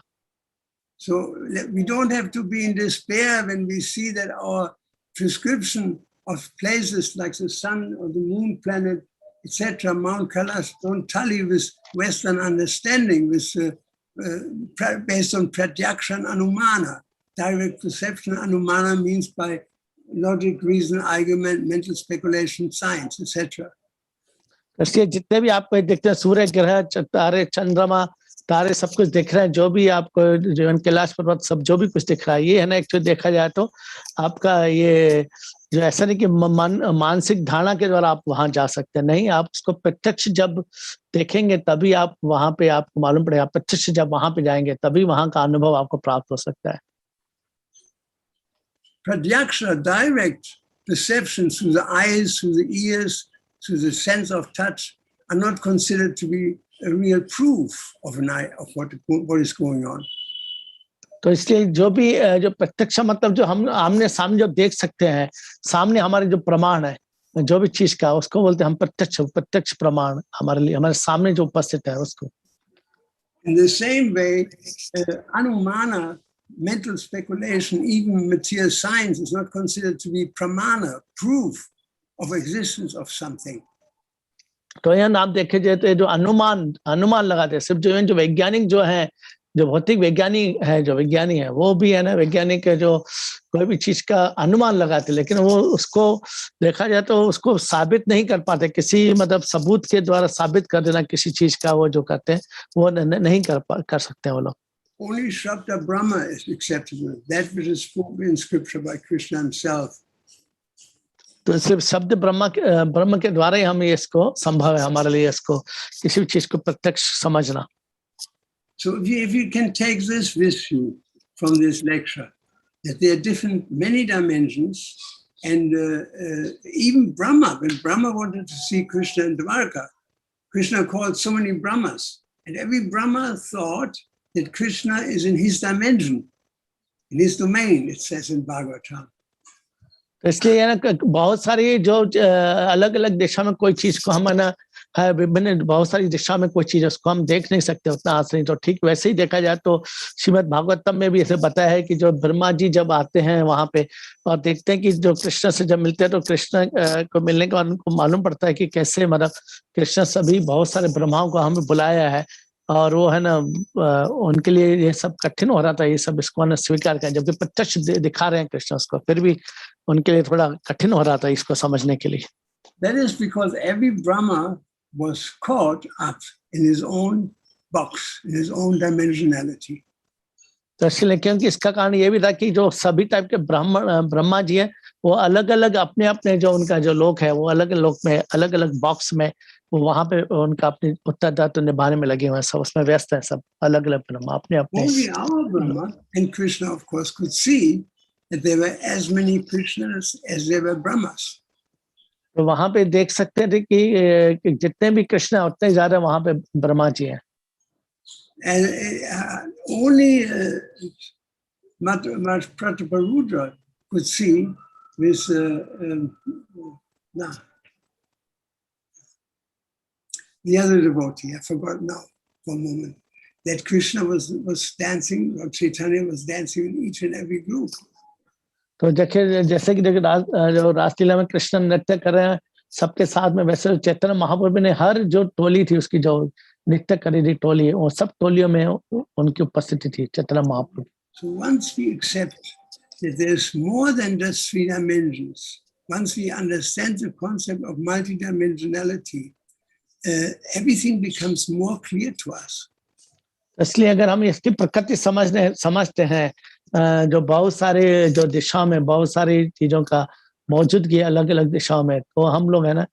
So we don't have to be in despair when we see that our prescription of places like the sun or the moon planet, etc., Mount Kailash, don't tally with Western understanding, with based on pratyaksha and anumana. Direct perception, anumana means by logic, reason, argument, mental speculation, science, etc. इसलिए जितने भी आप देखते हैं सूर्य ग्रह तारे चंद्रमा तारे सब कुछ दिख रहे हैं, जो भी आपको जीवन कैलाश पर्वत सब जो भी कुछ दिख रहा है, ये है ना एक्चुअली देखा जाए तो आपका ये जो ऐसा नहीं कि मानसिक धारणा के द्वारा आप वहां जा सकते हैं, नहीं, आप उसको प्रत्यक्ष जब देखेंगे तभी आप वहां पे आपको मालूम पड़ेगा, प्रत्यक्ष जब वहां पे जाएंगे तभी वहां का अनुभव आपको प्राप्त हो सकता है। Pratyaksha, direct perception through the eyes, through the ears, through the sense of touch are not considered to be a real proof of what is going on. तो इसलिए जो भी जो प्रत्यक्ष मतलब जो हम आमने सामने जो देख सकते हैं, सामने हमारे जो प्रमाण है जो भी चीज का, उसको बोलते हैं हम प्रत्यक्ष प्रमाण, हमारे लिए हमारे सामने जो उपस्थित है उसको। In the same way, anumana, mental speculation, even material science is not considered to be pramana, proof of existence of something. तो यहाँ आप देखे जाए तो जो अनुमान लगाते हैं, सिर्फ जो वैज्ञानिक जो है, जो भौतिक वैज्ञानिक है, जो विज्ञानी है, वो भी है ना वैज्ञानिक है जो कोई भी चीज का अनुमान लगाते, लेकिन वो उसको देखा जाए तो उसको साबित नहीं कर पाते, किसी मतलब सबूत के द्वारा साबित कर देना किसी चीज का वो जो करते हैं वो नहीं कर सकते वो लोग। Only Shabda Brahma is acceptable, that which is spoken in scripture by Krishna himself. तो सिर्फ शब्द ब्रह्म के द्वारा ही हम इसको संभव है हमारे लिए इसको किसी भी चीज को प्रत्यक्ष समझना। So if you can take this with you from this lecture, that there are many dimensions, and even Brahma, when Brahma wanted to see Krishna in Dwarka, Krishna called so many Brahmas, and every Brahma thought that Krishna is in his dimension, in his domain, it says in Bhagavatam. तो इसलिए ना बहुत सारी जो अलग अलग दिशा में कोई चीज को हम ना है, विभिन्न बहुत सारी दिशा में कोई चीज उसको हम देख नहीं सकते उतना आसानी। तो ठीक वैसे ही देखा जाए तो श्रीमद् भागवतम में भी ऐसे बताया है कि जो ब्रह्मा जी जब आते हैं वहां पे और देखते हैं कि जो कृष्ण से जब मिलते हैं तो कृष्ण को मिलने के बाद उनको मालूम पड़ता है कि कैसे मतलब कृष्ण सभी बहुत सारे ब्रह्माओं को हमें बुलाया है, और वो है ना उनके लिए ये सब कठिन हो रहा था, ये सब इसको स्वीकार करें, जबकि प्रत्यक्ष दिखा रहे हैं कृष्ण उसको, फिर भी उनके लिए थोड़ा कठिन हो रहा था इसको समझने के लिए। That is because every Brahma was caught up in his own box, in his own dimensionality. तो इसलिए क्योंकि इसका कारण ये भी था कि जो सभी टाइप के ब्रह्मा जी है वो अलग अलग अपने अपने जो उनका जो लोक है वो अलग लोक में अलग अलग बॉक्स में वो वहां पे उनका अपनी उत्तरदायित्व निभाने में लगे हुए हैं, सब उसमें व्यस्त है, सब अलग अलग ब्रह्मा अपने अपने। Only our Brahma and Krishna, of course, could see that there were as many Krishnas as there were Brahmas. तो वहां पे देख सकते थे कि जितने भी कृष्ण है उतने ज्यादा वहां पे ब्रह्मा जी हैं। And only Prataparudra could see with the other devotee, I forgot now for a moment, that Krishna was dancing, or Chaitanya was dancing in each and every group. तो जैसे कि देखिए जो रासलीला में कृष्ण नृत्य कर रहे हैं सबके साथ में, वैसे चैतन्य महाप्रभु ने हर जो टोली थी उसकी जो नृत्य करी थी टोली, वो सब टोलियों में उनकी उपस्थिति थी Chaitanya Mahaprabhu. So once we accept that there's more than just three dimensions, once we understand the concept of multidimensionality, everything becomes more clear to us. इसलिए अगर हम इसकी प्रकृति समझते हैं, जो बहुत सारे जो दिशा में बहुत सारी चीजों का मौजूदगी अलग अलग दिशाओं में, तो हम लोग है ना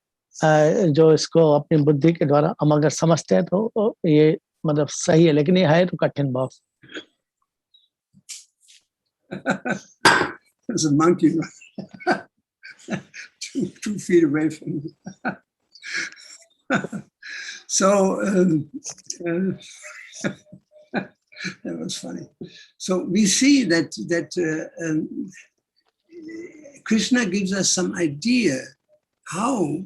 जो इसको अपनी बुद्धि के द्वारा हम अगर समझते हैं तो ये मतलब सही है, लेकिन ये है तो कठिन बहुत। There's a monkey 2 feet away from me. So that was funny. So we see that Krishna gives us some idea how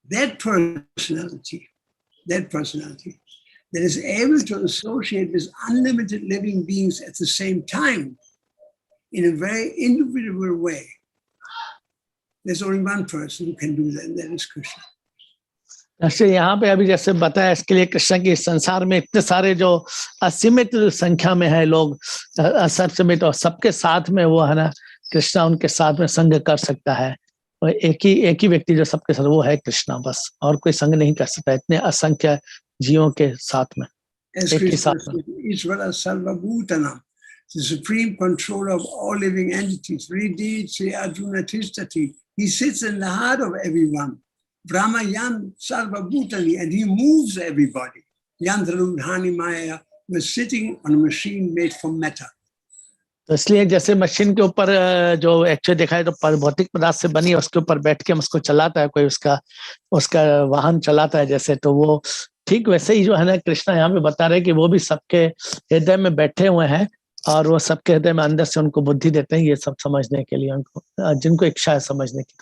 that personality that is able to associate with unlimited living beings at the same time in a very individual way. There's only one person who can do that, and that is Krishna. ऐसे यहाँ पे अभी जैसे बताया इसके लिए कृष्ण के संसार में इतने सारे जो असीमित संख्या में है लोग, अससीमित, और सबके साथ में वो है ना कृष्णा उनके साथ में संग कर सकता है। और एक ही व्यक्ति जो सबके साथ वो है कृष्णा, बस और कोई संग नहीं कर सकता। इतने असंख्य जीवों के साथ में, As एक ही Krishna साथ में. said, Ishvara Sarvabhutanam, the supreme controller of all living entities. Vriddhi Sri Arjuna Tishtati. He sits in the heart of everyone. Brahma Yan Sarvabhutani, and he moves everybody. Yantrarudhani Maya was sitting on a machine made from matter. तो इसलिए जैसे machine के ऊपर जो actually देखा है तो भौतिक पदार्थ से बनी है, उसके ऊपर बैठ के हम उसको चलाता है, कोई उसका वाहन चलाता है जैसे, तो वो ठीक वैसे ही जो है ना कृष्णा यहाँ पे बता रहे हैं कि वो भी सबके हृदय में बैठे हुए हैं और वो सबके हृदय में अंदर से उनको बुद्धि देते हैं ये सब समझने के लिए, उनको जिनको इच्छा है समझने की.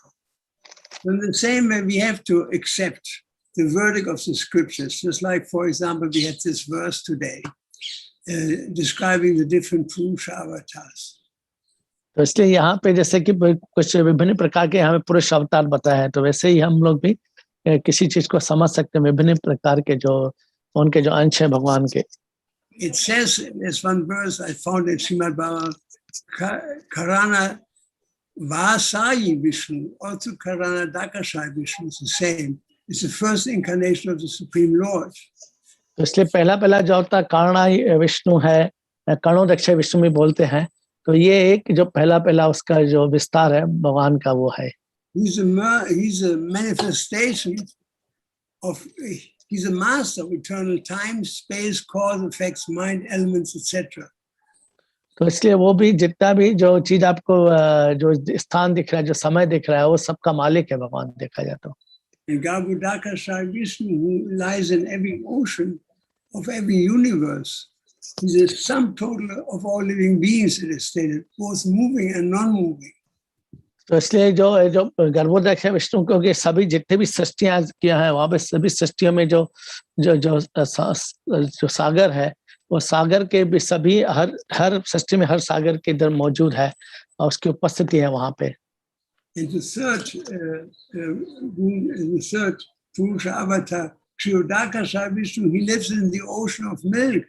In the same way, we have to accept the verdict of the scriptures. Just like, for example, we had this verse today describing the different Purusha avatars. तो इसलिए यहाँ पे जैसे कि कुछ विभिन्न प्रकार के हमें पुरुष अवतार बताया है, तो वैसे ही हम लोग भी किसी चीज को समझ सकते हैं विभिन्न प्रकार के जो उनके जो अंश है भगवान के. It says, there's one verse I found in Srimad Bhagavatam, Karana Vasayi Vishnu, also Karana Dakashai Vishnu, is the same. It's the first incarnation of the Supreme Lord. तो इसलिए पहला जो अवतार कर्णाई विष्णु है, कर्णोदक्ष विष्णु भी बोलते हैं, तो ये एक जो पहला उसका जो विस्तार है भगवान का वो है. He's a manifestation of, he's a master of eternal time, space, cause, effects, mind, elements, etc. तो इसलिए वो भी जितना भी जो चीज आपको जो स्थान दिख रहा है, जो समय दिख रहा है, वो सबका मालिक है भगवान देखा जाए तो. And Garbhodakasha Vishnu, who lies in every ocean of every universe, is a sum total of all living beings, it is stated, both moving and non-moving. तो इसलिए जो गर्भोदक्ष है विष्णु, क्योंकि सभी जितने भी सृष्टियां किया है वहां पे सभी सृष्टियों में जो सागर है, वो सागर के भी सभी हर सृष्टि में हर सागर के इधर मौजूद है और उसकी उपस्थिति है वहां पे. And the third Purusha avatar, Kshirodakasha Vishnu, he lives in the ocean of milk.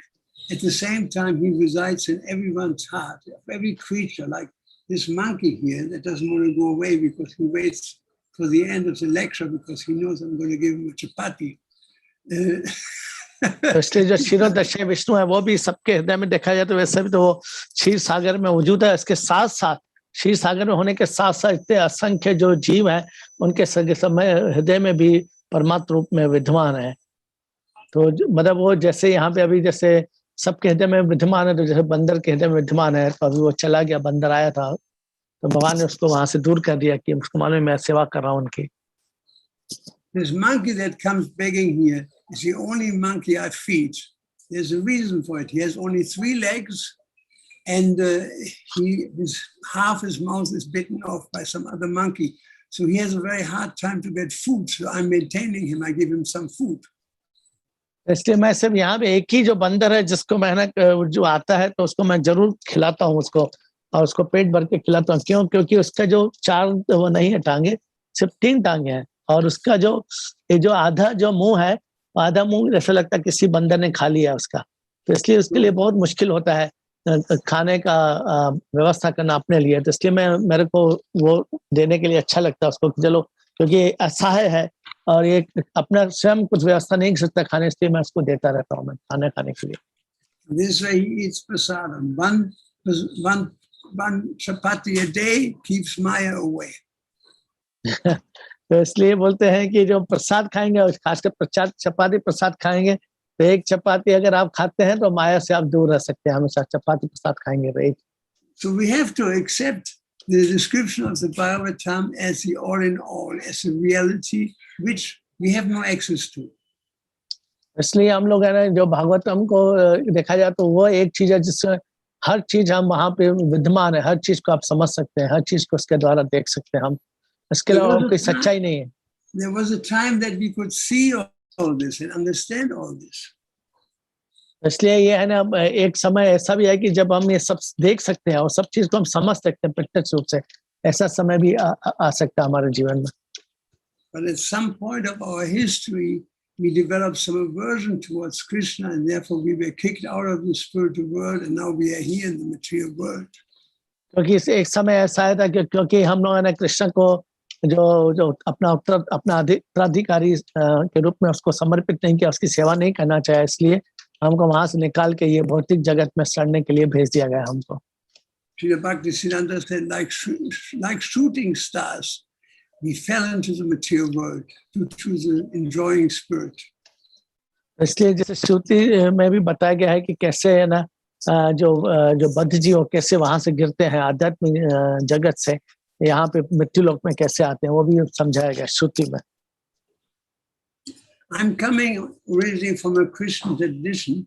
At the same time, he resides in everyone's heart, of every creature, like this monkey here that doesn't want to go away because he waits for the end of the lecture because he knows I'm going to give him a chapati. तो इसलिए जो क्षीरोदक्ष विष्णु है वो भी सबके हृदय में देखा जाए तो वैसे भी तो वो क्षीर सागर में मौजूद है. इसके साथ साथ क्षीर सागर में होने के साथ साथ इतने असंख्य जो जीव है उनके समय हृदय में भी परमात्म रूप में विद्यमान है. तो मतलब वो जैसे यहाँ पे अभी जैसे सबके हृदय में विद्यमान है, तो जैसे बंदर के हृदय में विद्यमान है, तो अभी वो चला गया, बंदर आया था तो भगवान ने उसको वहां से दूर कर दिया कि उसको मालूम मैं सेवा कर रहा हूँ उनकी. This monkey that comes begging here is the only monkey I feed. There's a reason for it. He has only 3 legs, and half his mouth is bitten off by some other monkey. So he has a very hard time to get food. So I'm maintaining him. I give him some food. इसलिए मैं सिर्फ यहाँ पे एक ही जो बंदर है जिसको मैं जो आता है तो उसको मैं जरूर खिलाता हूँ उसको, और उसको पेट भर के खिलाता हूँ. क्यों? क्योंकि उसका जो 4 वो नहीं है टांगे, सिर्फ 3 टांगे हैं, और उसका जो आधा जो मुंह है, आधा मुंह जैसे लगता है किसी बंदर ने खा लिया उसका. तो इसलिए उसके लिए बहुत मुश्किल होता है खाने का व्यवस्था करना अपने लिए. तो इसलिए मेरे को वो देने के लिए अच्छा लगता है उसको, चलो क्योंकि असहाय है और ये अपना स्वयं कुछ व्यवस्था नहीं कर सकता खाने, इसलिए मैं उसको देता रहता हूँ मैं खाने के लिए. This way he eats prasadam. One chapati a day keeps Maya away. तो इसलिए बोलते हैं कि जो प्रसाद खाएंगे और खासकर चपाती प्रसाद खाएंगे तो एक चपाती अगर आप खाते हैं तो माया से आप दूर रह सकते हैं, हमेशा चपाती प्रसाद खाएंगे तो एक. So we have to accept the description of the Bhagavatam as the all in all, as a reality which we have no access to. इसलिए हम लोग है ना जो भागवतम को देखा जाए तो वो एक चीज है जिसमें हर चीज हम वहां पे विद्यमान है, हर चीज को आप समझ सकते हैं, हर चीज को उसके द्वारा देख सकते हैं हम. इसके अलावा कोई सच्चाई नहीं है. There was a time that we could see all this and understand all this. इसलिए ये है ना एक समय ऐसा भी है कि जब हम ये सब देख सकते हैं और सब चीज को हम समझ सकते हैं प्रत्यक्ष रूप से, ऐसा समय भी आ सकता है हमारे जीवन में. But at some point of our history, we developed some aversion towards Krishna, and therefore we were kicked out of the spiritual world, and now we are here in the material world. क्योंकि एक समय ऐसा आया था क्योंकि हम लोगों ने कृष्ण को जो अपना उत्तराधिकारी के रूप में उसको समर्पित नहीं किया, उसकी सेवा नहीं करना चाहे, इसलिए हमको वहां से निकाल के ये भौतिक जगत में सड़ने के लिए भेज दिया गया हमको। Srila Bhaktisiddhanta said, like shooting stars, we fell into the material world through the enjoying spirit. इसलिए जैसे श्रुति में भी बताया गया है कि कैसे है ना जो बद्ध जीव कैसे वहां से गिरते हैं आध्यात्मिक जगत से यहाँ पे मृत्यु लोक में कैसे आते हैं, वो भी समझाया गया श्रुति में। I'm coming originally from a Christian tradition.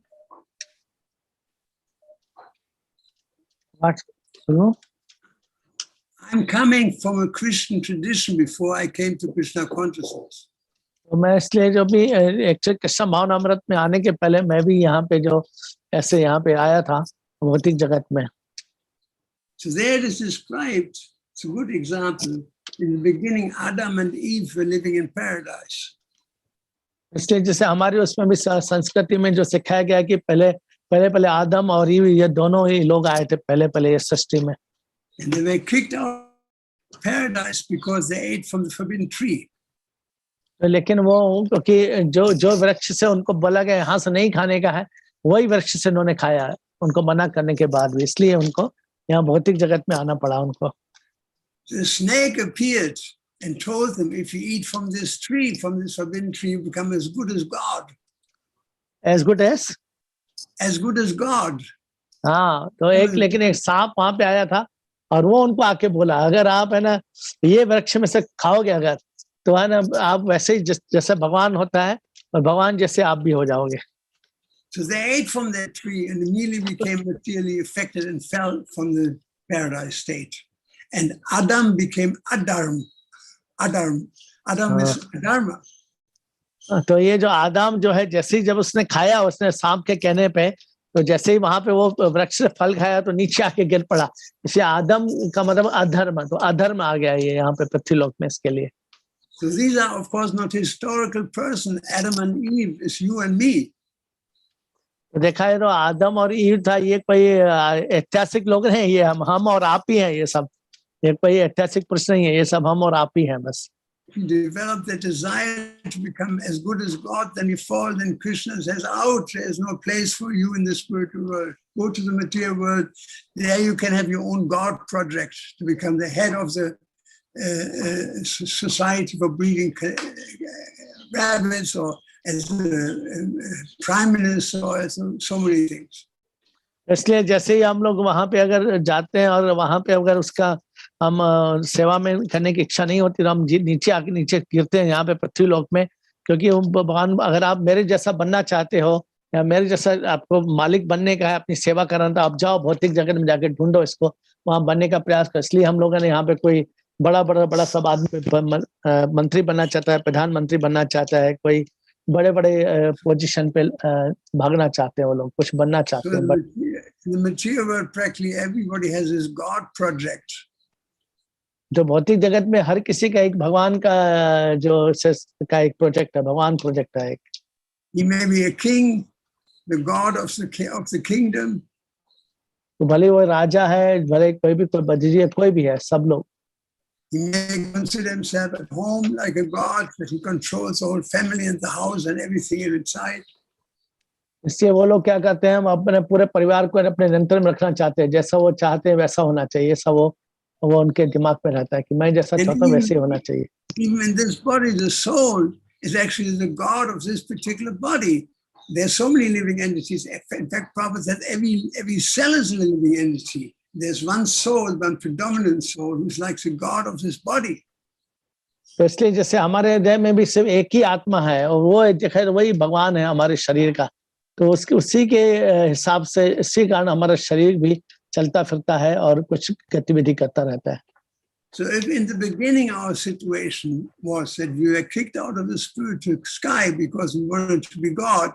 What? I'm coming from a Christian tradition before I came to Krishna consciousness. तो मैं इसलिए जो भी एक्चुअली कृष्ण भावना अमृत में आने के पहले मैं भी यहाँ पे जो ऐसे यहाँ पे आया था भौतिक जगत में। So there it is described. It's a good example. In the beginning, Adam and Eve were living in paradise. इसलिए जैसे हमारे उसमें भी संस्कृति में जो सिखाया गया कि पहले आदम और ईव ये दोनों ही लोग आए थे पहले इस सृष्टि में। And they were kicked out of paradise because they ate from the forbidden tree. लेकिन वो क्योंकि जो वृक्ष से उनको बोला गया यहाँ से नहीं खाने का है, वही वृक्ष से उन्होंने खाया है, उनको मना करने के बाद भी, इसलिए उनको यहाँ भौतिक जगत में आना पड़ा उनको। The snake appeared and told them, if you eat from this tree, from this forbidden tree, you become as good as God. As good as? As good as God. हाँ, तो लेकिन एक सांप वहां पे आया था और वो उनको आके बोला, अगर आप है ना ये वृक्ष में से खाओगे अगर, तो है ना आप वैसे ही जैसे भगवान होता है और भगवान जैसे आप भी हो जाओगे। So they ate from that tree and immediately became materially affected and fell from the paradise state. And Adam became Adharma. Adam is Adharma. तो ये जो आदम जो है जैसे ही जब उसने खाया, उसने सांप के कहने पे, तो जैसे ही वहां पे वो वृक्ष से फल खाया तो नीचे आके गिर पड़ा। इसलिए आदम का मतलब अधर्म, तो अधर्म आ गया ये यहाँ पे पृथ्वीलोक में इसके लिए। So these are of course not historical person. Adam and Eve is you and me. तो देखा है तो आदम और ईव था, ये कोई ऐतिहासिक लोग हैं, ये हम और आप ही हैं, ये सब ये कोई ऐतिहासिक पुरुष नहीं है, ये सब हम और आप ही हैं बस। If you develop the desire to become as good as God, then you fall. Then Krishna says, "Out! There is no place for you in the spiritual world. Go to the material world. There you can have your own God project to become the head of the society for breeding rabbits, or as prime minister, or as so many things." इसलिए जैसे ही हम लोग वहां पे अगर जाते हैं और वहां पे अगर उसका हम सेवा में करने की इच्छा नहीं होती तो हम नीचे गिरते हैं यहाँ पे पृथ्वीलोक में, क्योंकि भगवान अगर आप मेरे जैसा बनना चाहते हो या मेरे जैसा आपको मालिक बनने का है, अपनी सेवा करना, तो आप जाओ भौतिक जगत में जाके ढूंढो इसको, वहां बनने का प्रयास करो। इसलिए हम लोगों ने यहाँ पे कोई बड़ा सब आदमी मंत्री बनना चाहता है, प्रधानमंत्री बनना चाहता है, कोई बड़े पोजीशन पे भागना चाहते हैं, वो लोग कुछ बनना चाहते हैं। But in the material world, practically everybody has his God project. जो भौतिक जगत में हर किसी का एक भगवान का एक प्रोजेक्ट है, भगवान प्रोजेक्ट है एक। He may be a king, the God of the kingdom. तो भले वो राजा है, भले कोई बदजी, कोई भी है, सब लोग। He may consider himself at home like a god, that he controls the whole family and the house and everything inside. इसलिए वो लोग क्या करते हैं, हम अपने पूरे परिवार को अपने नियंत्रण में रखना चाहते हैं, जैसा वो चाहते हैं वैसा होना चाहिए, सब वो उनके दिमाग में रहता है कि मैं जैसा चाहता हूँ वैसे ही होना चाहिए। Even in this body, the soul is actually the god of this particular body. There's so many living entities. In fact, Prabhupada said every cell is a living entity. There's one soul, one predominant soul, who's like the god of this body. तो इसलिए जैसे हमारे हृदय में भी सिर्फ एक ही आत्मा है और वो वही भगवान है हमारे शरीर का, तो उसी के हिसाब से इसी कारण हमारा शरीर भी चलता फिरता है और कुछ गतिविधि करता रहता है। So if in the beginning our situation was that we were kicked out of the spiritual sky because we wanted to be God,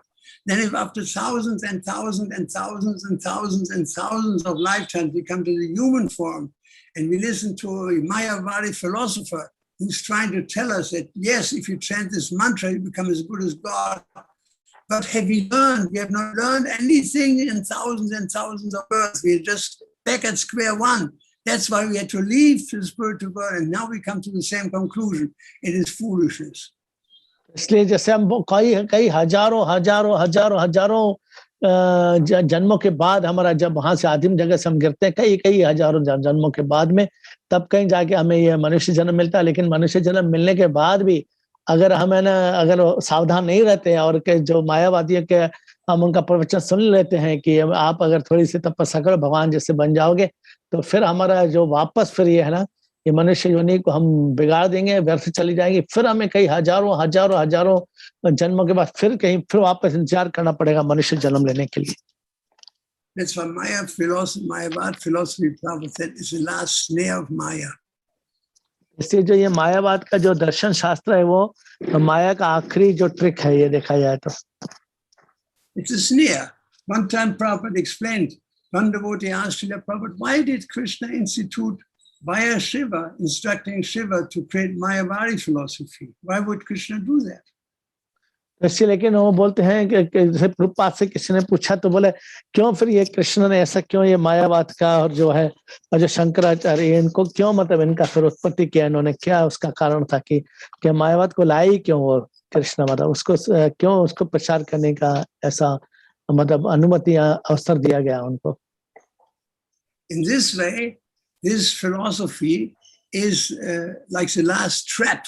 then if after thousands and thousands and thousands and thousands and thousands of lifetimes we come to the human form and we listen to a Mayavadi philosopher who's trying to tell us that yes, if you chant this mantra, you become as good as God. But have we learned? We have not learned anything in thousands and thousands of births. We're just back at square one. That's why we had to leave the spiritual world, and now we come to the same conclusion. It is foolishness. इसलिए जैसे हम वो कई कई हजारों हजारों हजारों हजारों जन्मों के बाद हमारा जब वहां से आदिम जगह से हम गिरते हैं कई कई हजारों जन्मों के बाद में, तब कहीं जाके हमें ये मनुष्य जन्म मिलता है। लेकिन मनुष्य जन्म मिलने के बाद भी अगर हम है ना अगर सावधान नहीं रहते हैं और के जो मायावादियों के हम उनका प्रवचन सुन लेते हैं कि आप अगर थोड़ी सी तपस्या करो भगवान जैसे बन जाओगे, तो फिर हमारा जो वापस फिर ये है ना ये मनुष्य योनि को हम बिगाड़ देंगे, व्यर्थ चली जाएंगी। फिर हमें कई हजारों हजारों हजारों जन्मों के बाद फिर वापस इंतजार करना पड़ेगा मनुष्य जन्म लेने के लिए। That's why Mayavad philosophy, Prabhupada said, is the last snare of Maya. इसलिए जो ये मायावाद का जो दर्शन शास्त्र है वो माया का आखिरी जो ट्रिक है ये देखा जाए तो It's a snare. One time Prabhupada explained, one devotee asked Srila Prabhupada, why did Krishna institute via Shiva, instructing Shiva to create Mayavadi philosophy? Why would Krishna do that? इसलिए लेकिन वो बोलते हैं कि जैसे प्रभुपाद से किसी ने पूछा तो बोले क्यों फिर ये कृष्ण ने ऐसा क्यों ये मायावाद का और जो है और जो शंकराचार्य इनको क्यों मतलब इनका फिर उत्पत्ति किया इन्होंने, क्या उसका कारण था कि मायावाद को लाई क्यों वो कृष्ण मतलब उसको क्यों उसको प्रचार करने का ऐसा मतलब अनुमति अवसर दिया गया उनको। In this way, this philosophy is like the last trap.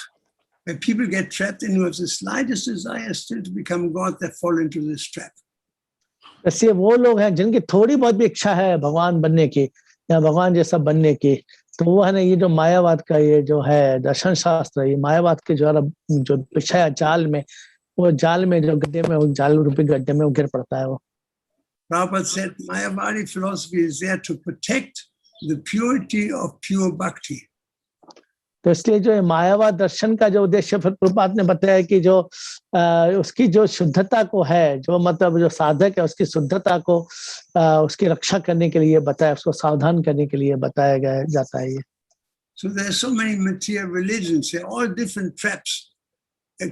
When people get trapped and who have the slightest desire still to become God, they fall into this trap. ऐसे वो लोग हैं जिनकी थोड़ी बहुत भी इच्छा है भगवान बनने की या भगवान जैसा बनने की, तो वो है ना ये जो मायावाद का ये जो है दर्शन शास्त्र, ये मायावाद के द्वारा जो बिछाया जाल में, वो जाल में जो गड्ढे में, वो जाल रूपी गड्ढे में वो गिर पड़ता है वो। Prabhupada said Mayavadi philosophy is there to protect the purity of pure bhakti. तो इसलिए जो मायावाद दर्शन का जो उद्देश्य फिर प्रभुपाद ने बताया कि जो उसकी जो शुद्धता को है, जो मतलब जो साधक है उसकी शुद्धता को उसकी रक्षा करने के लिए बताया, उसको सावधान करने के लिए बताया गया जाता है ये। So there are so many material religions, they're all different traps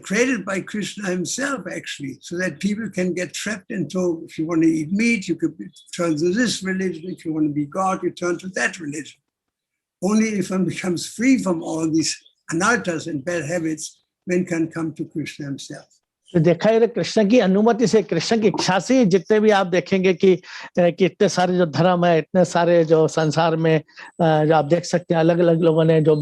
created by Krishna himself actually, so that people can get trapped into, if you want to eat meat, you could turn to this religion, if you want to be God, you turn to that religion. Only if one becomes free from all these anarthas and bad habits, one can come to Krishna himself. तो देखा है कृष्ण की अनुमति से, कृष्ण की इच्छा से जितने भी आप देखेंगे कि इतने सारे जो धर्म है, इतने सारे जो संसार में जो आप देख सकते हैं अलग अलग लोगों ने जो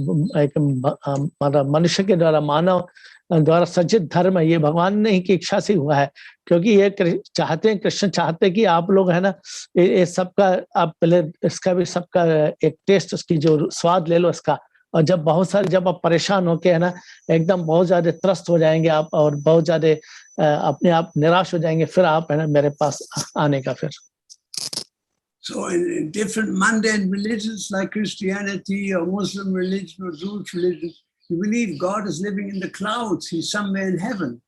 एक मनुष्य के द्वारा मानव द्वारा सज्जित धर्म है, ये भगवान ने ही की इच्छा से हुआ है। क्योंकि ये चाहते हैं, कृष्ण चाहते हैं कि आप लोग है ना ये सबका आप पहले इसका भी सबका एक टेस्ट, उसकी जो स्वाद ले लो इसका, और जब बहुत सारे जब आप परेशान होके है ना एकदम बहुत ज्यादा त्रस्त हो जाएंगे आप और बहुत ज्यादा अपने आप निराश हो जाएंगे, फिर आप है ना मेरे पास आने का फिर। So in different mundane religions like Christianity or Muslim religion or Jewish religion, you believe God is living in the clouds, he's somewhere in heaven.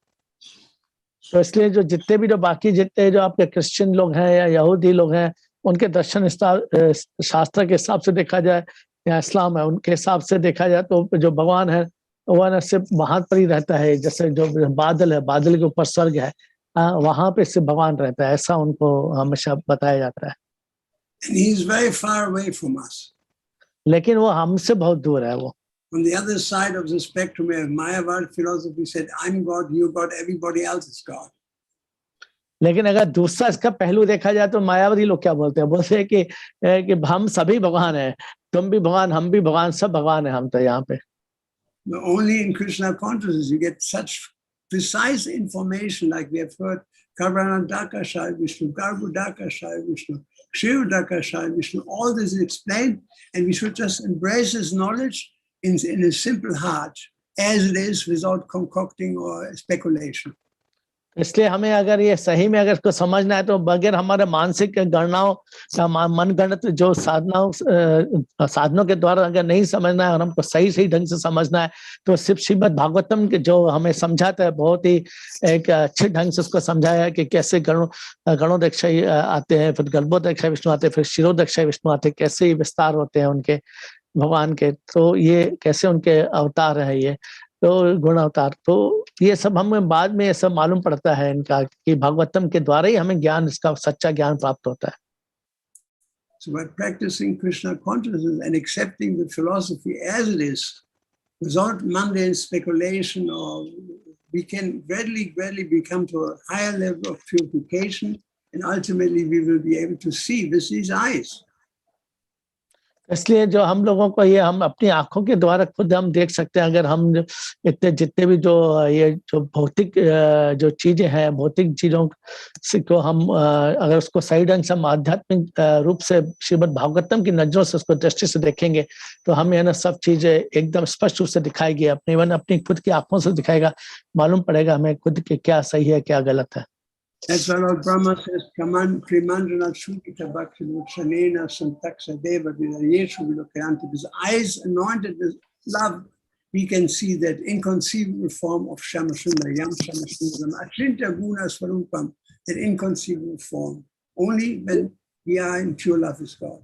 तो इसलिए जो जितने भी जो बाकी जितने जो आपके क्रिश्चियन लोग हैं या यहूदी लोग हैं, उनके दर्शन शास्त्र के हिसाब से देखा जाए या इस्लाम है उनके हिसाब से देखा जाए तो जो भगवान है वो ना सिर्फ वहां पर ही रहता है, जैसे जो बादल है, बादल के ऊपर स्वर्ग है, वहां पे सिर्फ भगवान रहता है, ऐसा उनको हमेशा बताया जाता है। And he is very far away from us. लेकिन वो हमसे बहुत दूर है वो। On the other side of the spectrum, where Mayavad philosophy said, I'm God, you God, everybody else is God. लेकिन अगर दूसरा इसका पहलू देखा जाए तो मायावादी लोग क्या बोलते हैं, बोलते हैं कि हम सभी भगवान हैं, तुम भी भगवान, हम भी भगवान, सब भगवान है हम तो यहाँ पे। Only in Krishna consciousness you get such precise information, like we have heard, Karvanandaka Shai Vishnu, Garbhudaka Shai Vishnu, Kshirudaka Shai Vishnu, all this is explained, and we should just embrace this knowledge in a simple heart, as it is, without concocting or speculation. इसलिए हमें अगर ये सही में अगर इसको समझना है तो बगैर हमारे मानसिक गणनाओं का मनगणित जो साधनों के द्वारा अगर नहीं समझना है और हमको सही ढंग से समझना है तो सिर्फ श्रीमद् भागवतम के जो हमें समझाता है, बहुत ही एक अच्छे ढंग से उसको समझाया है कि कैसे गणोदक्षय आते हैं, फिर गर्भोदक्षय विष्णु आते हैं, फिर शिरोदक्षय विष्णु आते हैं, कैसे विस्तार होते हैं उनके भगवान के, तो ये कैसे उनके अवतार है, ये तो गुण अवतार, तो ये सब हमें बाद में ये सब मालूम पड़ता है इनका कि भागवतम के द्वारा ही हमें ज्ञान, इसका सच्चा ज्ञान प्राप्त होता है। So by practicing Krishna consciousness and accepting the philosophy as it is, without mundane speculation, or we can gradually become to a higher level of purification, and ultimately we will be able to see with these eyes. इसलिए जो हम लोगों को ये हम अपनी आंखों के द्वारा खुद हम देख सकते हैं, अगर हम इतने जितने भी जो ये जो भौतिक जो चीजें हैं, भौतिक चीजों से को हम अगर उसको सही ढंग से हम आध्यात्मिक रूप से श्रीमद् भागवतम की नजरों से उसको दृष्टि से देखेंगे तो हमें ना सब चीजें एकदम स्पष्ट रूप से दिखाएगी, अपनी खुद की आंखों से दिखाएगा, मालूम पड़ेगा हमें खुद के क्या सही है क्या गलत है. That's why Lord Brahma says, Krimandana Shukita Bhakti Vukshanena Santaksa Deva Vidayeshu Vilokayanti. With eyes anointed with love, we can see that inconceivable form of Shamasundara, Yam Shamasundara, Achintya Guna Swarupam, that inconceivable form. Only when we are in pure love with God.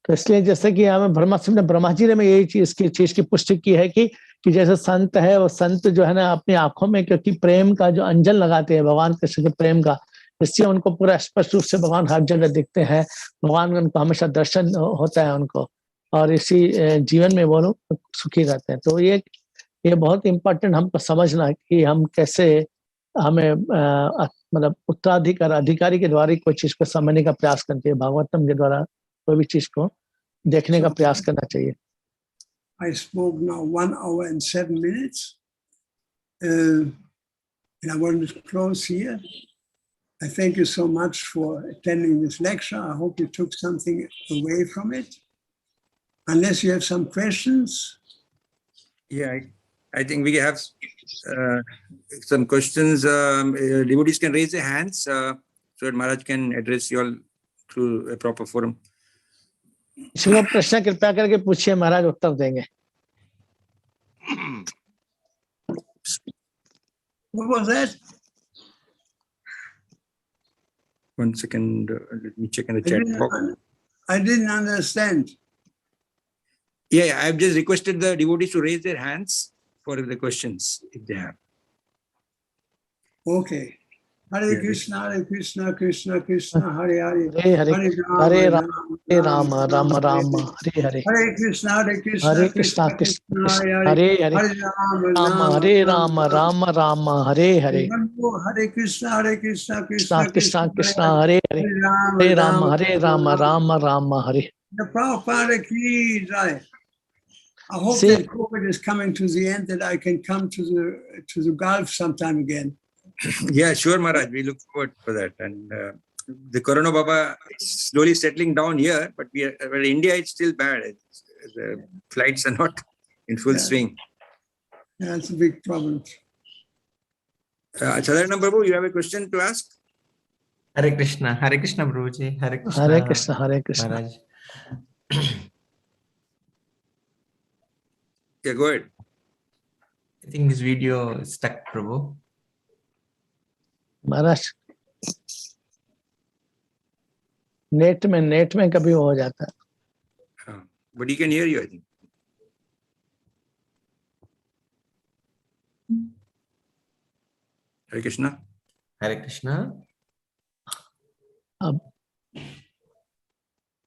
तो इसलिए जैसे कि हमें ब्रह्मा जी ने यही चीज की पुष्टि की है कि जैसे संत है वो संत जो है ना अपनी आंखों में क्योंकि प्रेम का जो अंजन लगाते हैं भगवान कृष्ण के प्रेम का, इससे उनको पूरा स्पष्ट रूप से भगवान हर जगह दिखते हैं, भगवान उनको हमेशा दर्शन होता है उनको, और इसी जीवन में वो लोग सुखी रहते हैं. तो ये बहुत इम्पोर्टेंट हमको समझना कि हम कैसे हमें मतलब उत्तराधिकार अधिकारी के द्वारा कोई चीज को समझने का प्रयास करते हैं, भागवतम के द्वारा कोई भी चीज को देखने का प्रयास करना चाहिए. I spoke now 1 hour and 7 minutes, and I want to close here. I thank you so much for attending this lecture. I hope you took something away from it. Unless you have some questions. Yeah, I think we have some questions. Devotees can raise their hands so that Maharaj can address you all through a proper forum. इसको प्रश्न कृपया करके पूछिए, महाराज उत्तर देंगे. What was that? 1 second, let me check in the chat box. I didn't understand. Yeah, I've just requested the devotees to raise their hands for the questions if they have. Okay. Hare Krishna, Krishna Krishna, Hare Hare. Hare Rama, Rama Rama, Hare Hare. Hare Krishna, Hare Krishna, Krishna Hare Hare. Hare Rama, Rama Rama, Hare Hare. Hare Krishna, Krishna Krishna Krishna Hare Hare. Hare Rama, Rama Rama, Hare. The Prabhupada ki jai. I hope See- that COVID is coming to the end, that I can come to the Gulf sometime again. Yeah, sure, Maharaj. We look forward for that. And the Corona Baba is slowly settling down here, but well, India it's still bad. The flights are not in full swing. Yeah, it's a big problem. Sadarana Prabhu, you have a question to ask? Hare Krishna Prabhuji, Hare Krishna. Hare Krishna, Hare Krishna. Maharaj. Yeah, go ahead. I think his video is stuck, Prabhu. Maharaj net में कभी हो जाता है. But he can hear you, I think. Hare Krishna. Hare Krishna. अब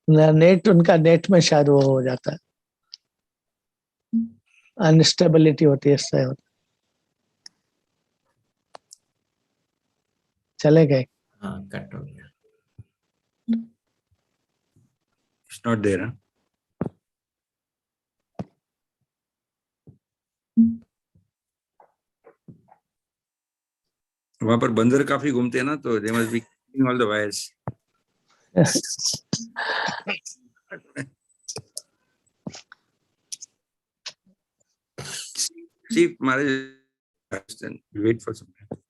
उनका net में शायद वो हो जाता है, अनस्टेबिलिटी होती है, इससे होता है. चले गए. हाँ, कट हो गया. It's not there, huh? वहां पर बंदर काफी घूमते हैं ना, तो they must be cutting all the wires. See, Maharaj, then wait for some time.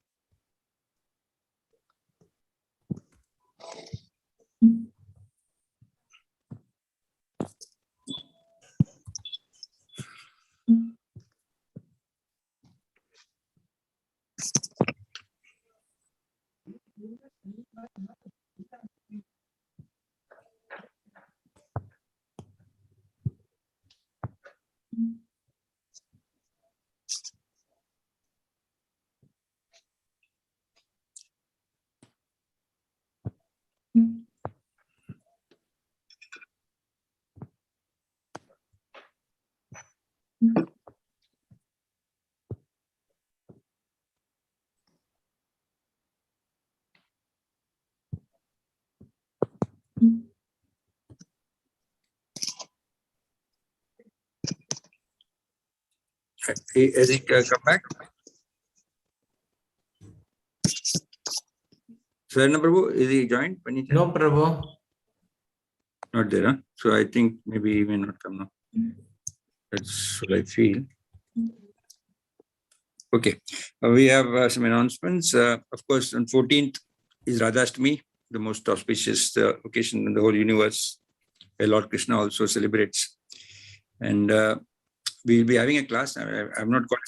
Has he come back? Sarana Prabhu, is he joined? No, Prabhu. Not there, huh? So I think maybe he may not come now. That's what I feel. Okay. We have some announcements. Of course, on 14th is Radhashtami, the most auspicious occasion in the whole universe, where Lord Krishna also celebrates. And we'll be having a class. I've not got a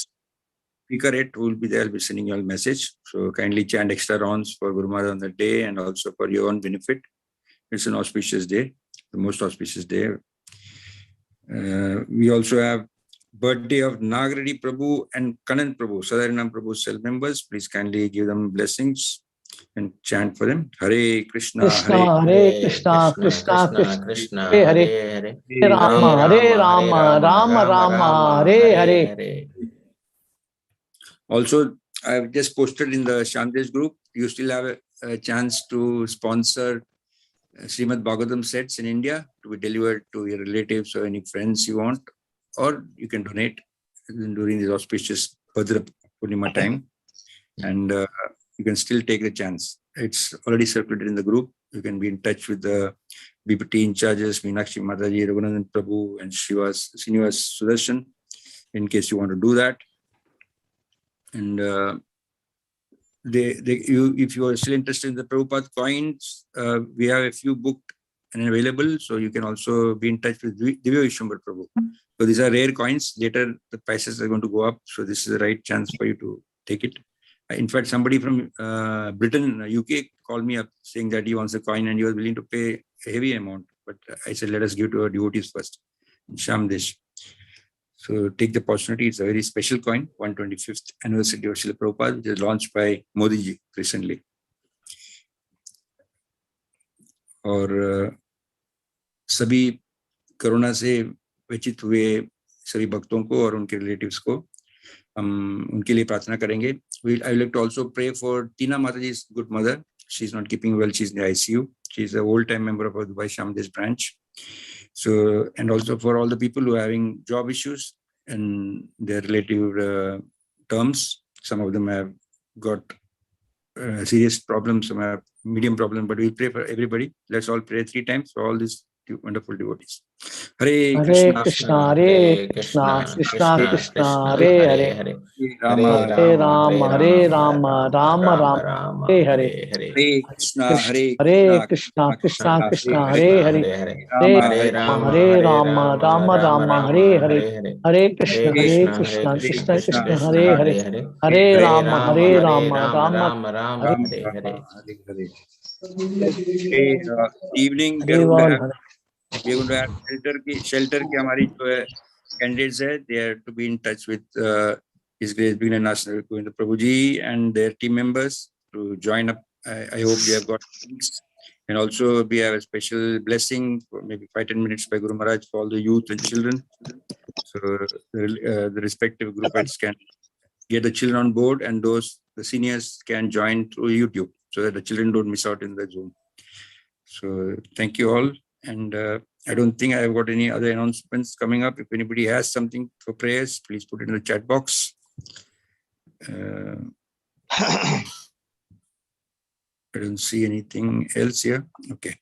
speaker yet who will be there. I'll be sending you all a message. So kindly chant extra rounds for Guru Maharaj on that day and also for your own benefit. It's an auspicious day, the most auspicious day. We also have birthday of Nagaradi Prabhu and Kanan Prabhu, Sadharanam Prabhu's cell members. Please kindly give them blessings and chant for them. Hare Krishna, Krishna Hare Krishna, Krishna Krishna Hare Hare, Hare Rama, Rama Rama, Hare Hare. Also, I've just posted in the Shandesh group. You still have a chance to sponsor Srimad Bhagavatam sets in India to be delivered to your relatives or any friends you want, or you can donate during this auspicious Bhadra Purnima time, and you can still take the chance. It's already circulated in the group. You can be in touch with the BPT in charges, Meenakshi Mataji, Raghunandan Prabhu, and Srinivas Sudarshan, in case you want to do that. And if you are still interested in the Prabhupada coins, we have a few booked and available, so you can also be in touch with Divya Vishwambar Prabhu. So these are rare coins. Later, the prices are going to go up, so this is the right chance for you to take it. In fact, somebody from Britain, UK, called me up saying that he wants a coin and he was willing to pay a heavy amount. But I said, let us give to our devotees first, in Shamdesh. So take the opportunity. It's a very special coin, 125th anniversary of Srila Prabhupada, which is launched by Modi ji recently. और सभी corona से व्यथित हुए सभी भक्तों को और उनके रिलेटिव्स को हम उनके लिए प्रार्थना करेंगे. I would like to also pray for Tina Mataji's good mother. She's not keeping well. She's in the ICU. She's an old-time member of our Dubai Shamdesh branch. So, and also for all the people who are having job issues and their relative terms. Some of them have got serious problems, some have medium problems, but we pray for everybody. Let's all pray 3 times for all these wonderful devotees. Hare Krishna, Krishna, Hare Krishna, Krishna Krishna, Hare Hare, Hare Rama, Hare Rama, Rama Rama, Hare Hare, Hare Krishna, Hare Krishna, Krishna Krishna, Hare Hare, Hare Rama, Rama Rama, Hare Hare, Hare Krishna, Krishna Krishna, Hare Hare, Hare Rama, Rama Rama, Hare Hare. Evening we are going to have shelter की हमारी जो है candidates है, they are to be in touch with His Grace Bhagwan National Govinda Prabhuji and their team members to join up. I hope they have got links. And also we have a special blessing for maybe 5-10 minutes by Guru Maharaj for all the youth and children. So the respective group heads can get the children on board, and the seniors can join through YouTube so that the children don't miss out in the Zoom. So thank you all. And I don't think I've got any other announcements coming up. If anybody has something for prayers, please put it in the chat box. I don't see anything else here. Okay.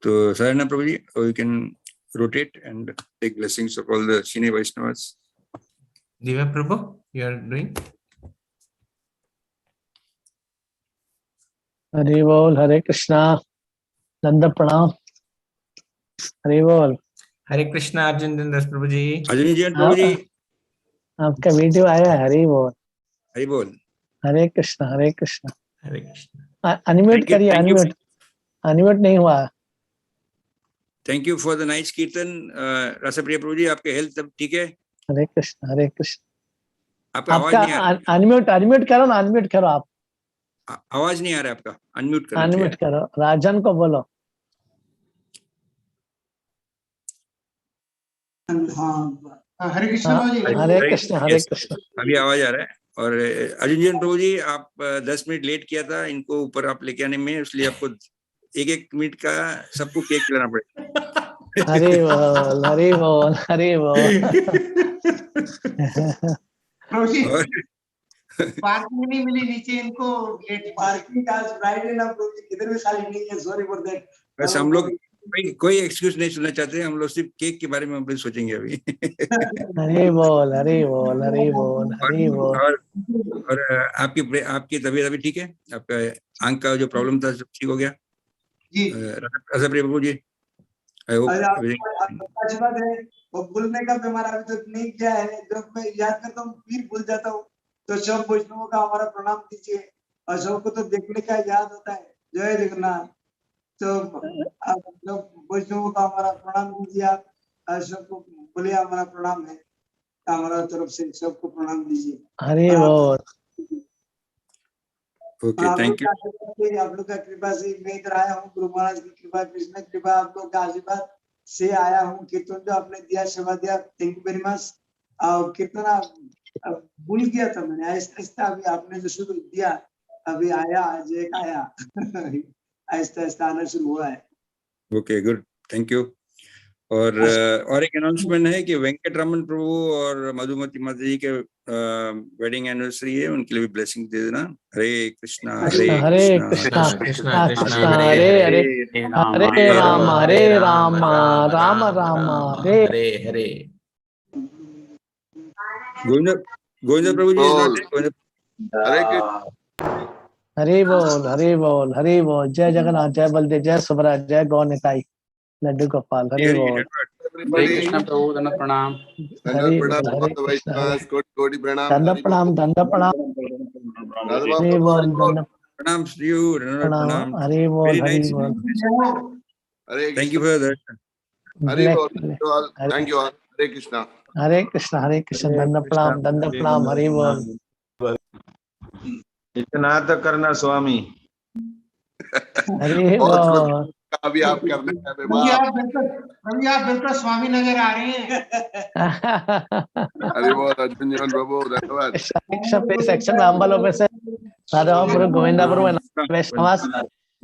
So Sarana Prabhuji, you can rotate and take blessings of all the Shine Vaishnavas. Divya Prabhu, you are doing? Hare Bol, Hare Krishna, Nanda Pranam. Hare Bol. Hare Krishna, Arjun Das Prabhu ji. Arjun ji and Prabhu ji. आपका video आया. हरे बोल. हरे बोल. हरे Krishna, Hare Krishna. Hare Krishna. Unmute करिए. Unmute नहीं हुआ. Thank you for the nice कीर्तन. रसप्रिय प्रभु जी, आपके हेल्थ सब ठीक है? हरे कृष्ण, हरे कृष्ण. आपका आवाज नहीं आ रहा. अनम्यूट करो ना. अनम्यूट करो आप. आवाज नहीं आ रहा आपका. अनम्यूट करो. अनम्यूट करो. राजन को बोलो. हरे कृष्ण जी. हरे कृष्ण, हरे कृष्ण. अभी आवाज आ रहा है. और अर्जुन जी प्रभु जी, आप 10 मिनट लेट किया था इनको ऊपर आप लेके आने में, इसलिए आपको 1-1 मिनट का सबको केक खिलाना पड़ेगा. हरे बोल, हरे बोल, हरे बोल. प्रभु जी और पार्किंग नहीं मिली नीचे इनको, पार्किंग आज फ्राइडे ना प्रभु जी, किधर भी खाली नहीं है, सॉरी फॉर दैट। बस हम लोग कोई एक्सक्यूज नहीं सुनना चाहते, हम लोग सिर्फ केक के बारे में हम लोग सोचेंगे अभी। हरे बोल, हरे बोल, हरे बोल, हरे बोल। और आपकी तबीयत अभी ठीक है? आपका आंख का जो प्रॉब्लम था सब ठीक हो गया? जी रजा प्रिय प्रभु जी, आई होप आशीर्वाद है। वो भूलने का बीमार अभी तक नहीं किया है, जब मैं याद करता हूँ फिर भूल जाता हूँ, तो सब वैष्णवों का हमारा प्रणाम दीजिए, और सबको तो देखने का याद होता है। जय जगन्नाथ। तो आप सब वैष्णवों का हमारा प्रणाम दीजिए, आप सबको बोलिए हमारा प्रणाम है, हमारा तरफ से सबको प्रणाम दीजिए। हरे बोल। Okay, thank you. आप लोग का कृपा से मैं इधर आया हूँ, गुरु महाराज की कृपा, कृष्ण कृपा, आप लोग का आशीर्वाद से आया हूँ। कीर्तन जो आपने दिया, सेवा दिया, थैंक यू वेरी मच। और कीर्तन भूल गया था मैंने, आहिस्ता आहिस्ता अभी आपने जो शुरू दिया, अभी आया, आज एक आया। आहिस्ता आहिस्ता आना शुरू हुआ है। Okay, good, thank you. और एक अनाउंसमेंट है कि वेंकट रमन प्रभु और मधुमती माता जी के वेडिंग एनिवर्सरी है, उनके लिए भी ब्लेसिंग दे देना। हरे कृष्णा हरे हरे कृष्णा कृष्णा कृष्णा हरे हरे, हरे राम राम राम हरे हरे। गोविंद प्रभु जी इज नॉट देयर। हरे कृष्ण। हरे बोल, हरे बोल, हरे बोल। जय जगन्नाथ, जय बलदेव, जय सुभद्रा, जय गौ निताई, लड्डू गोपाल। हरे बोल। हरे कृष्ण प्रभु, दंड प्रणाम। हरे बोल, हरे कृष्ण, हरे कोटि प्रणाम। दंड प्रणाम, दंड प्रणाम। हरे बोल, दंड प्रणाम श्रीयू, प्रणाम। हरे बोल, हरे बोल। Thank you for that. हरे बोल, थैंक यू। हरे कृष्णा, हरे कृष्ण, हरे कृष्ण। दंड प्रणाम, दंड प्रणाम। हरे बोल। इतना तो करना स्वामी। हरे बोल। अभी आप करने हैं प्रभु जी आप बिल्कुल स्वामी नगर आ रहे हैं। हरे बोल अर्जुन जन प्रभु, धन्यवाद। सेक्शन में अंबल पे से राधापुर गोविंदापुर में वैष्णवास